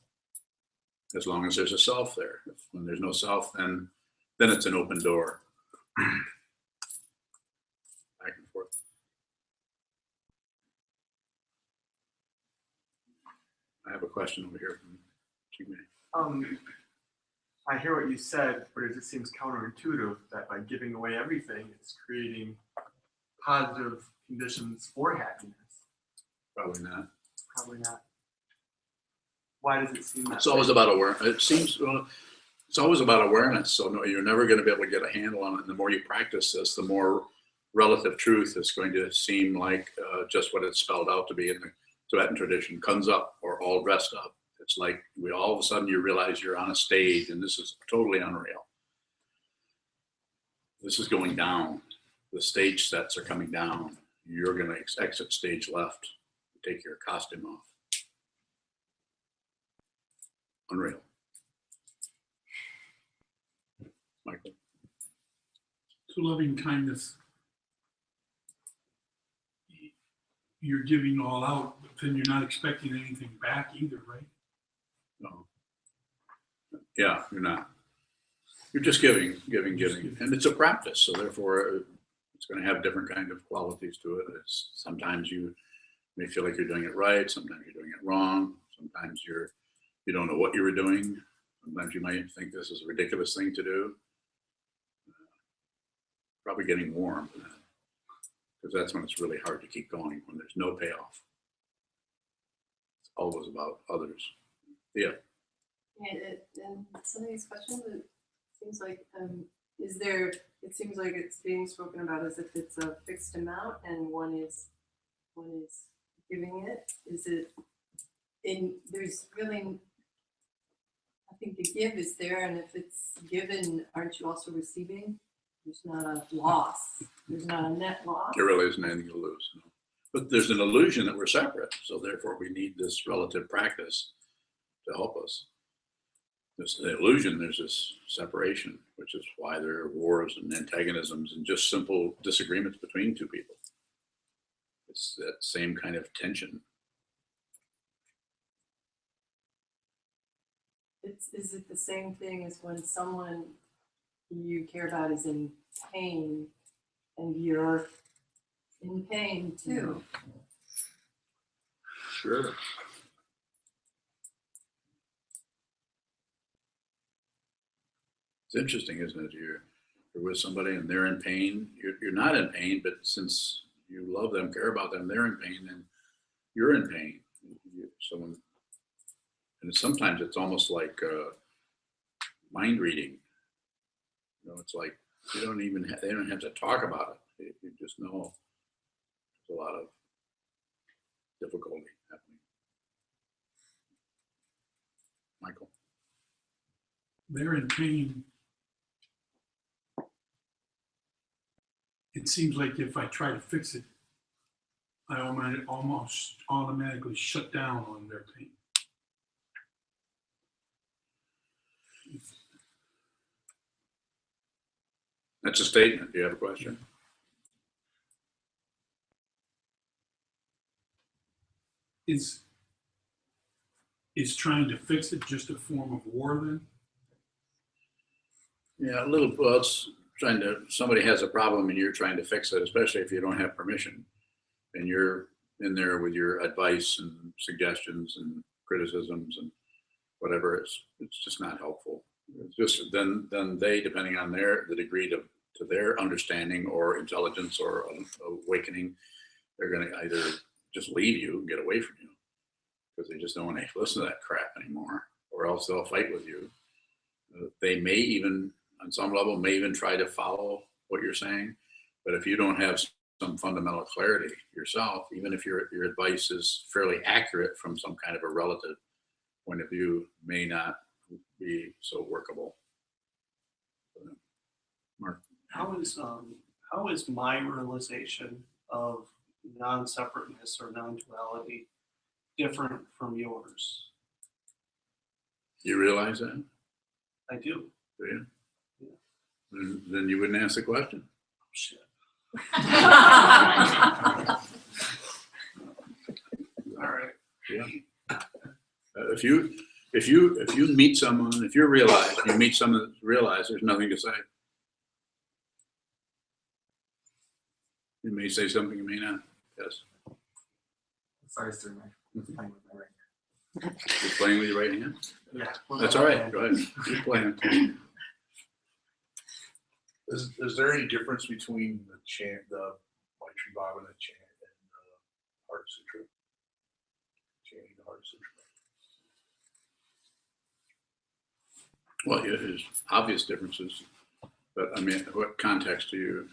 As long as there's a self there. When there's no self, then it's an open door. Back and forth. I have a question over here from Chigme. I hear what you said, but it just seems counterintuitive that by giving away everything, it's creating positive conditions for happiness. Probably not. Probably not. Why does it seem that It's always about awareness. It's always about awareness. So no, you're never going to be able to get a handle on it. And the more you practice this, the more relative truth is going to seem like just what it's spelled out to be in the Tibetan tradition. Comes up or all dressed up. It's like all of a sudden you realize you're on a stage, and this is totally unreal. This is going down. The stage sets are coming down. You're going to exit stage left. Take your costume off. Unreal. Michael. So loving kindness, you're giving all out, but then you're not expecting anything back either, right? No. Yeah, you're not. You're just giving. And it's a practice, so therefore it's going to have different kind of qualities to it. Sometimes you may feel like you're doing it right, sometimes you're doing it wrong, sometimes you don't know what you were doing, sometimes you might think this is a ridiculous thing to do. Probably getting warm, because that's when it's really hard to keep going, when there's no payoff. It's always about others. Yeah. And some of these questions, it seems like it seems like it's being spoken about as if it's a fixed amount and one is giving it. Is it there's really, I think the give is there, and if it's given, aren't you also receiving? There's not a loss. There's not a net loss. There really isn't anything to lose. No. But there's an illusion that we're separate, so therefore we need this relative practice to help us. There's the illusion, there's this separation, which is why there are wars and antagonisms and just simple disagreements between two people. It's that same kind of tension. Is it the same thing as when someone you care about is in pain and you're in pain too? Sure. It's interesting, isn't it? You're with somebody and they're in pain. You're not in pain, but since you love them, care about them, they're in pain, and you're in pain. Someone, and sometimes it's almost like mind reading. You know, it's like they don't have to talk about it. You just know there's a lot of difficulty happening. Michael. They're in pain. It seems like if I try to fix it, I almost automatically shut down on their pain. That's a statement. Do you have a question? Is trying to fix it just a form of war then? Yeah, a little. Well, it's trying to. Somebody has a problem and you're trying to fix it, especially if you don't have permission, and you're in there with your advice and suggestions and criticisms and whatever. It's just not helpful. It's just then they, depending on the degree to their understanding or intelligence or awakening, they're going to either just leave you and get away from you because they just don't want to listen to that crap anymore, or else they'll fight with you. They may even, on some level, may even try to follow what you're saying, but if you don't have some fundamental clarity yourself, even if your advice is fairly accurate from some kind of a relative point of view, may not be so workable. Mark. How is my realization of non-separateness or non-duality different from yours? You realize that? I do. Do you? Yeah. Then you wouldn't ask the question. Oh, shit. All right. Yeah. If you meet someone, if you meet someone that realize there's nothing to say. You may say something, you may not. Yes. Sorry, sir. I'm playing with my right hand. You're playing with your right hand? Yeah. That's all right. Go ahead. Keep playing. Is there any difference between the chant, the Maitri Bhavana chant, and Heart Sutra? Chanting the Heart Sutra. Well, yeah, there's obvious differences, but I mean, what context do you,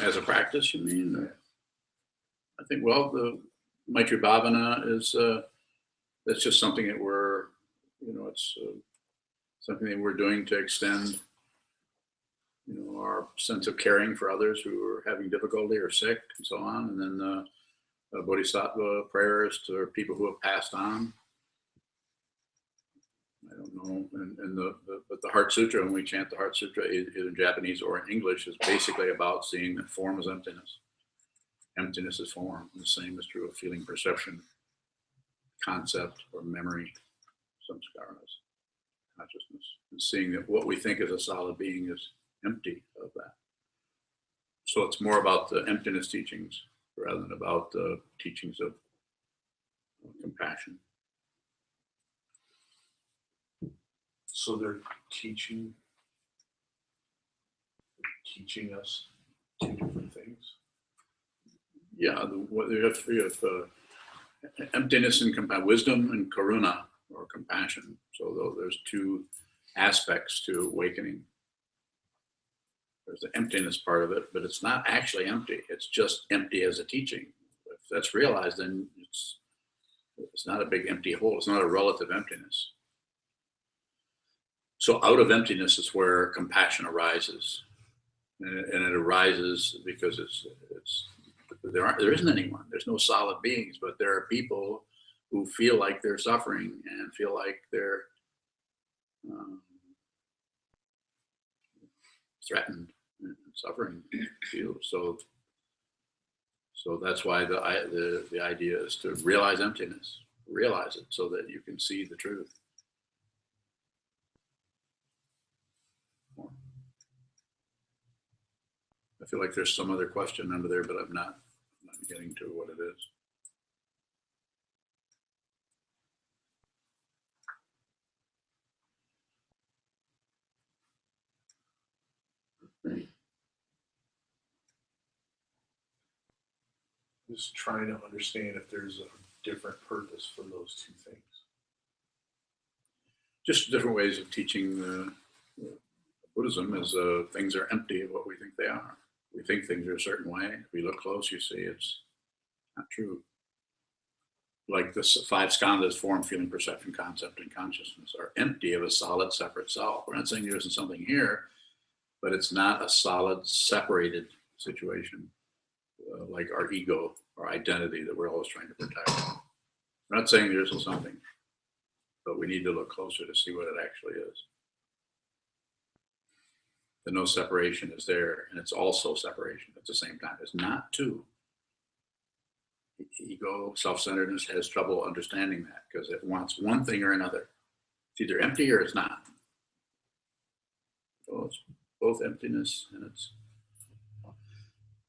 as a practice, you mean? I think, well, the Maitri Bhavana is, that's just something that we're, it's something that we're doing to extend, our sense of caring for others who are having difficulty or sick and so on. And then Bodhisattva prayers to people who have passed on. I don't know. But the Heart Sutra, when we chant the Heart Sutra, either in Japanese or in English, is basically about seeing that form as emptiness. Emptiness is form. The same is true of feeling, perception, concept, or memory, samskaras, consciousness. And seeing that what we think is a solid being is empty of that. So it's more about the emptiness teachings rather than about the teachings of compassion. So they're teaching us two different things. Yeah, you have emptiness and wisdom and karuna, or compassion. So there's two aspects to awakening. There's the emptiness part of it, but it's not actually empty. It's just empty as a teaching. If that's realized, then it's not a big empty hole. It's not a relative emptiness. So out of emptiness is where compassion arises, and it arises because there isn't anyone. There's no solid beings, but there are people who feel like they're suffering and feel like they're threatened and suffering. So that's why the idea is to realize emptiness, realize it, so that you can see the truth. I feel like there's some other question under there, but I'm not getting to what it is. Just trying to understand if there's different purpose for those two things? Just different ways of teaching Buddhism is things are empty of what we think they are. We think things are a certain way. If we look close, you see it's not true. Like the 5 skandhas, form, feeling, perception, concept, and consciousness, are empty of a solid, separate self. We're not saying there isn't something here, but it's not a solid, separated situation like our ego or identity that we're always trying to protect. I'm not saying there isn't something, but we need to look closer to see what it actually is. The no separation is there, and it's also separation at the same time. It's not two. Ego, self-centeredness has trouble understanding that because it wants one thing or another. It's either empty or it's not. So it's both emptiness and it's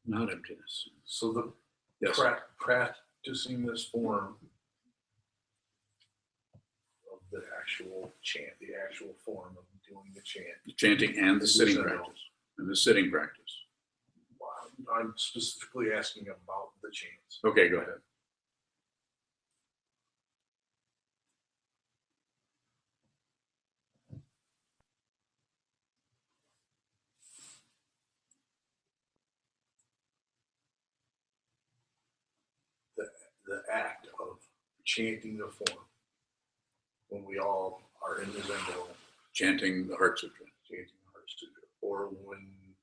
not emptiness. So the Yes. practicing this form of the actual chant, the actual form of doing the chant. The chanting and the sitting practice. And the sitting practice. I'm specifically asking about the chants. Okay, go ahead. The act of chanting the form when we all are in the Zendo, Chanting the Heart Sutra. chanting the Heart Sutra, or when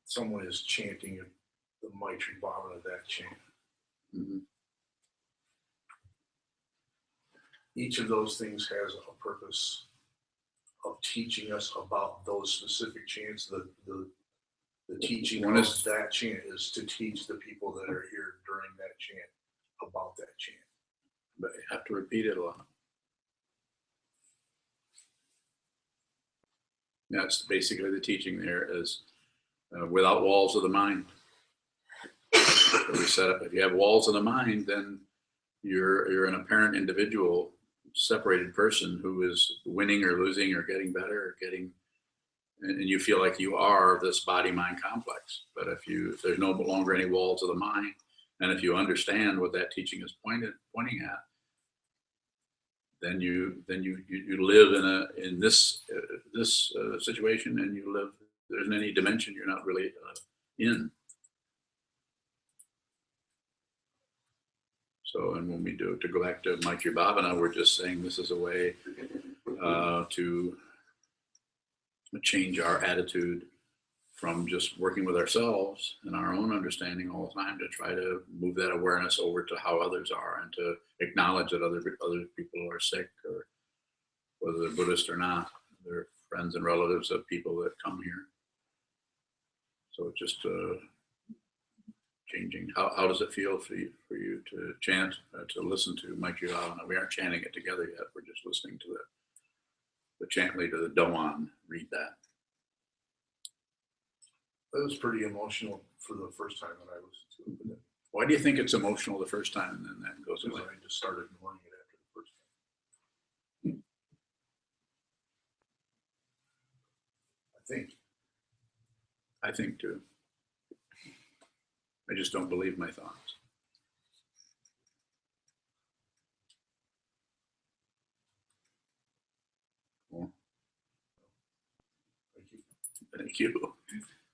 someone is chanting the Maitri Bhavana, that chant. Mm-hmm. Each of those things has a purpose of teaching us about those specific chants. The teaching One of is- that chant is to teach the people that are here during that chant about that chant. But you have to repeat it a lot. That's basically the teaching there is without walls of the mind. So we set up, if you have walls of the mind, then you're an apparent individual, separated person who is winning or losing or getting better or getting, and you feel like you are this body-mind complex. But if there's no longer any walls of the mind, and if you understand what that teaching is pointing at, then you live in this situation, and you live. There isn't any dimension you're not really in. So, and when we do, to go back to Maitri Bhavana, we're just saying this is a way to change our attitude from just working with ourselves and our own understanding all the time to try to move that awareness over to how others are and to acknowledge that other people are sick, or whether they're Buddhist or not, they're friends and relatives of people that come here. So just changing. How does it feel for you to chant, to listen to Maitri Bhavana? We aren't chanting it together yet. We're just listening to the chant leader, the Doan, read that. That was pretty emotional for the first time that I listened to it. Why do you think it's emotional the first time and then that goes Because away? I just started ignoring it after the first time. I think too. I just don't believe my thoughts. Well, thank you.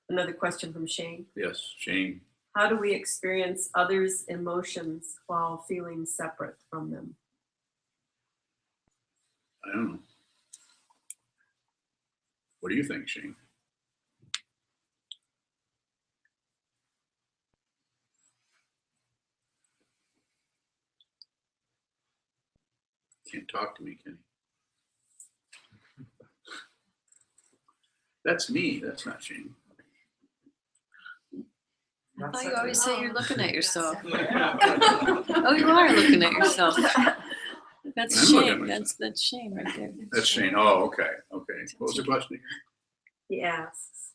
Another question from Shane. Yes, Shane. How do we experience others' emotions while feeling separate from them? I don't know. What do you think, Shane? Can't talk to me, can he? That's me. That's not Shane. I thought you always say you're looking at yourself. Oh, you are looking at yourself. That's I'm looking at Shane. myself. That's Shane right there. That's Shane. Oh, okay. Okay. What was the question again? He asks,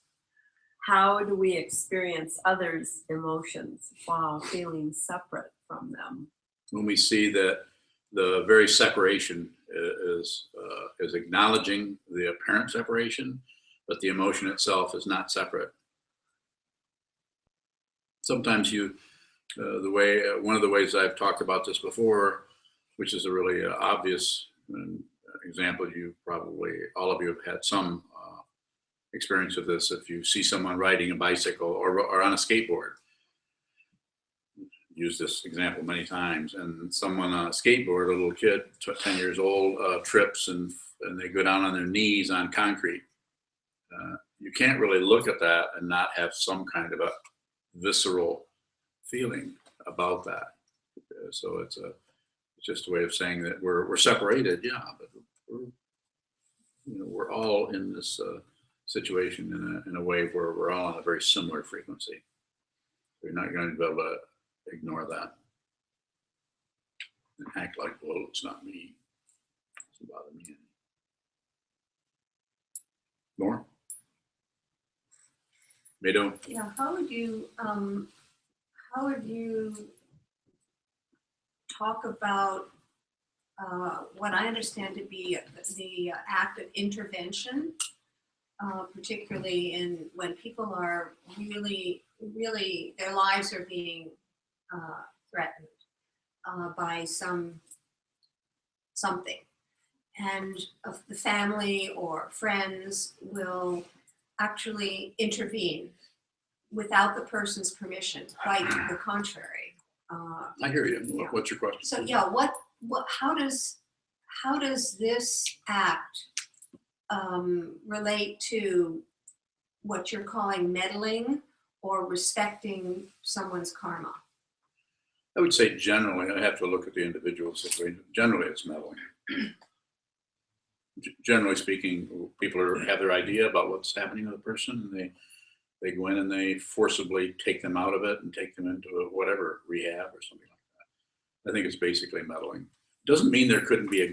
how do we experience others' emotions while feeling separate from them? When we see that the very separation is acknowledging the apparent separation, but the emotion itself is not separate. Sometimes you One of the ways I've talked about this before, which is a really obvious example, you probably, all of you have had some experience with this. If you see someone riding a bicycle or on a skateboard, used this example many times, and someone on a skateboard, a little kid, 10 years old, trips and they go down on their knees on concrete. You can't really look at that and not have some kind of a visceral feeling about that. So it's just a way of saying that we're separated, yeah, but we're all in this situation in a way where we're all on a very similar frequency. We're not going to be able to ignore that and act like, well, it's not me. It doesn't bother me any. More? Mado? Yeah, how would you talk about what I understand to be the act of intervention, particularly when people are really, their lives are being threatened by something, and the family or friends will actually intervene without the person's permission, quite the contrary. I hear you. Yeah. What's your question? So yeah, how does this act relate to what you're calling meddling or respecting someone's karma? I would say generally, I have to look at the individual situation. Generally, it's meddling. Generally speaking, people have their idea about what's happening to the person, and they go in and they forcibly take them out of it and take them into whatever rehab or something like that. I think it's basically meddling. Doesn't mean there couldn't be a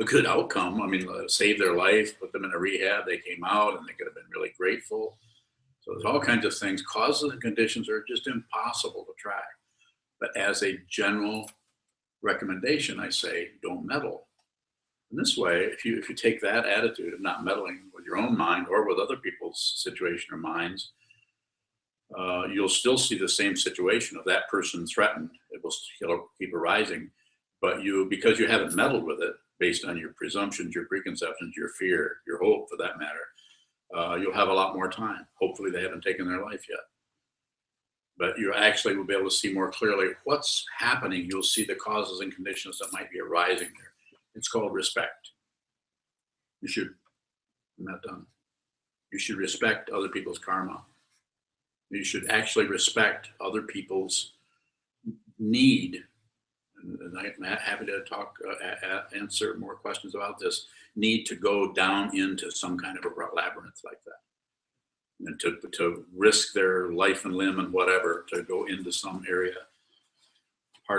good outcome. I mean, save their life, put them in a rehab, they came out and they could have been really grateful. So there's all kinds of things. Causes and conditions are just impossible to track. But as a general recommendation, I say, don't meddle. In this way, if you take that attitude of not meddling with your own mind or with other people's situation or minds, you'll still see the same situation of that person threatened. It will still keep arising, but because you haven't meddled with it based on your presumptions, your preconceptions, your fear, your hope for that matter, you'll have a lot more time. Hopefully they haven't taken their life yet. But you actually will be able to see more clearly what's happening. You'll see the causes and conditions that might be arising there. It's called respect. I'm not done. You should respect other people's karma. You should actually respect other people's need. And I'm happy to talk, answer more questions about this. Need to go down into some kind of a labyrinth like that. And to risk their life and limb and whatever to go into some area. A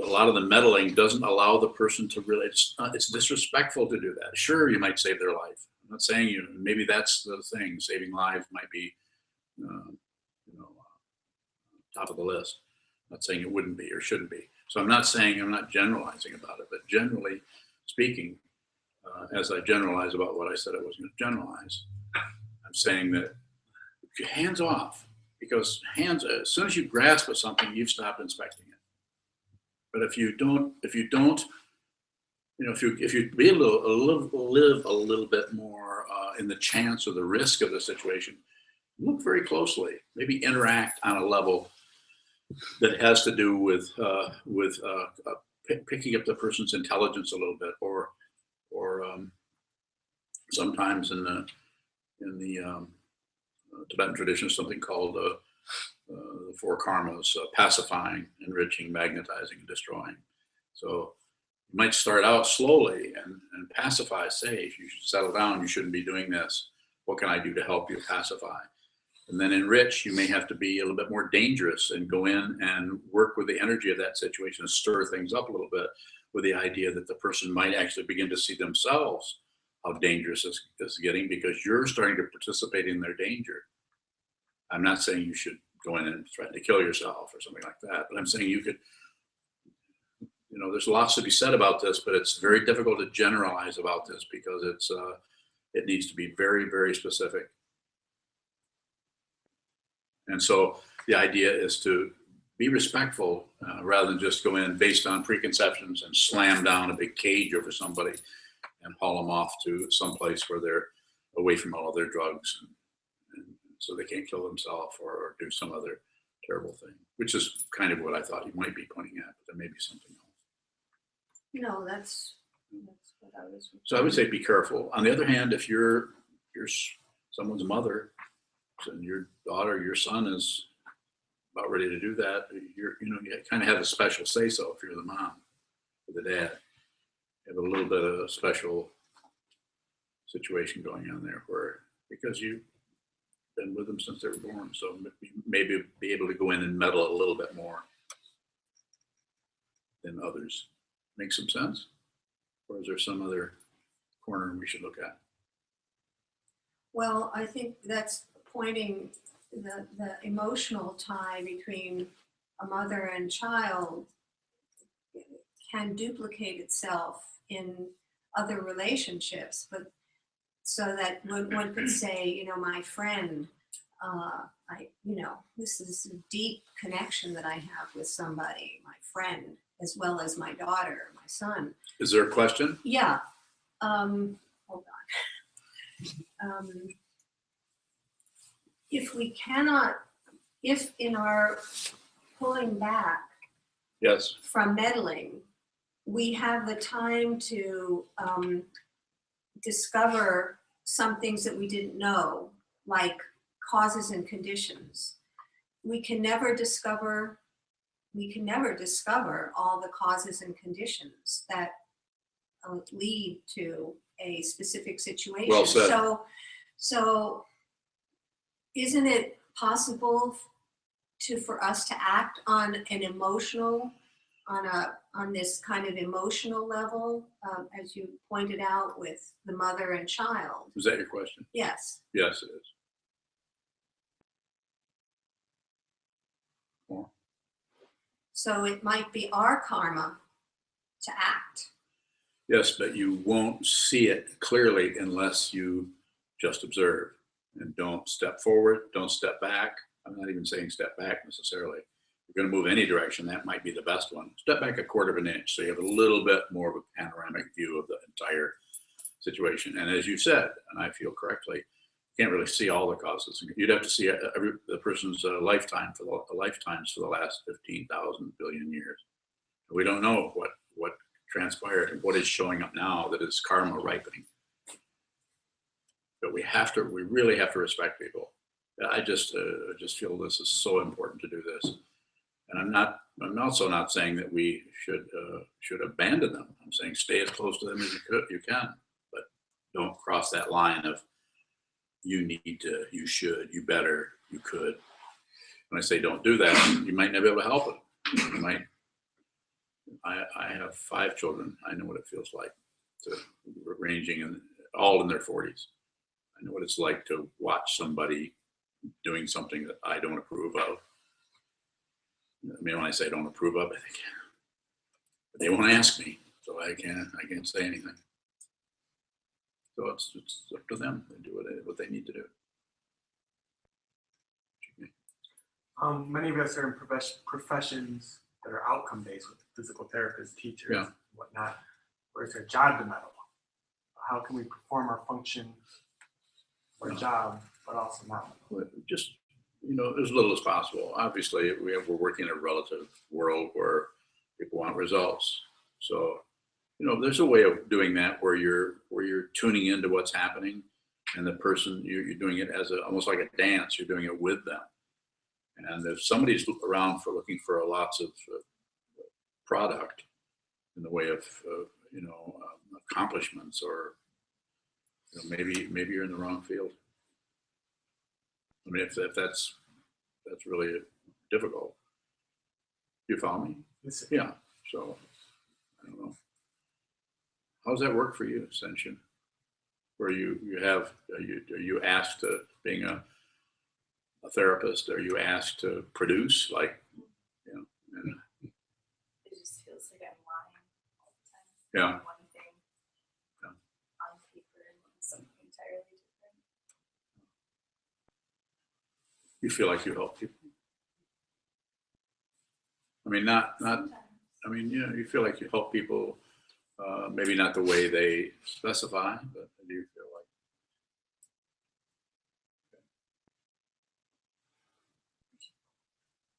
lot of the meddling doesn't allow the person to really, it's disrespectful to do that. Sure, you might save their life. I'm not saying maybe that's the thing. Saving lives might be, top of the list. I'm not saying it wouldn't be or shouldn't be. So I'm not generalizing about it, but generally speaking, as I generalize about what I said I was going to generalize, I'm saying that hands off, because as soon as you grasp at something, you've stopped inspecting it. But if you live a little bit more in the chance or the risk of the situation, look very closely. Maybe interact on a level that has to do with picking up the person's intelligence a little bit, or sometimes in the Tibetan tradition, something called the four karmas: pacifying, enriching, magnetizing, and destroying. So you might start out slowly and pacify, say, if you should settle down, you shouldn't be doing this. What can I do to help you pacify? And then enrich, you may have to be a little bit more dangerous and go in and work with the energy of that situation and stir things up a little bit with the idea that the person might actually begin to see themselves how dangerous this is getting, because you're starting to participate in their danger. I'm not saying you should go in and threaten to kill yourself or something like that, but I'm saying you could, there's lots to be said about this, but it's very difficult to generalize about this because it needs to be very, very specific. And so the idea is to be respectful rather than just go in based on preconceptions and slam down a big cage over somebody and haul them off to some place where they're away from all of their drugs and so they can't kill themselves or do some other terrible thing, which is kind of what I thought you might be pointing at, but there may be something else. No, that's what I was. So I would say be careful. On the other hand, if you're someone's mother and your daughter, your son is about ready to do that, you kind of have a special say so if you're the mom or the dad. You have a little bit of a special situation going on there where, because you've been with them since they were born, so maybe be able to go in and meddle a little bit more than others. Make some sense? Or is there some other corner we should look at? Well, I think that's pointing the emotional tie between a mother and child can duplicate itself in other relationships, but so that one could say, my friend, this is a deep connection that I have with somebody, my friend, as well as my daughter, my son. Is there a question? Yeah. Hold on. If in our pulling back Yes. from meddling, we have the time to discover some things that we didn't know, like causes and conditions. We can never discover all the causes and conditions that lead to a specific situation. Well said. So isn't it possible for us to act on an emotional, on this kind of emotional level, as you pointed out with the mother and child? Was that your question? Yes. Yes, it is. More. So it might be our karma to act. Yes, but you won't see it clearly unless you just observe and don't step forward, don't step back. I'm not even saying step back necessarily. If you're going to move any direction, that might be the best one. Step back a quarter of an inch so you have a little bit more of a panoramic view of the entire situation. And as you said, and I feel correctly, you can't really see all the causes. You'd have to see the person's lifetimes for the last 15,000 billion years. We don't know what transpired and what is showing up now that is karma ripening. But we really have to respect people. I just feel this is so important to do this. And I'm also not saying that we should abandon them. I'm saying stay as close to them as you can, but don't cross that line of you need to, you should, you better, you could. When I say don't do that, you might not be able to help it. You might. I have 5 children. I know what it feels like ranging all in their 40s. I know what it's like to watch somebody doing something that I don't approve of. I mean, when I say don't approve of, I think they won't ask me, so I can't say anything. So it's up to them. They do what they need to do. Many of us are in professions that are outcome based, with physical therapists, teachers, Yeah. and whatnot, where it's our job to meddle. How can we perform our function or job, but also not meddle? Just as little as possible. Obviously, we're working in a relative world where people want results. So, there's a way of doing that where you're tuning into what's happening, and the person you're doing it as almost like a dance. You're doing it with them. And if somebody's around looking for lots of product in the way of accomplishments, or maybe you're in the wrong field. I mean, if that's really difficult. You follow me? Yes. Yeah. So I don't know. How's that work for you, Ascension? Where are you asked to being a therapist? Are you asked to produce and It just feels like I'm lying all the time. Yeah. One thing Yeah. on paper and something entirely different. you feel like you help people? I mean, not, I mean, you know, you feel like you help people, maybe not the way they specify, but I do feel like.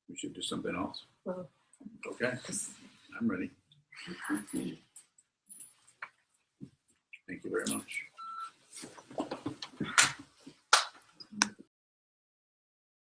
We should do something else. Well, Okay, I'm ready. Thank you very much.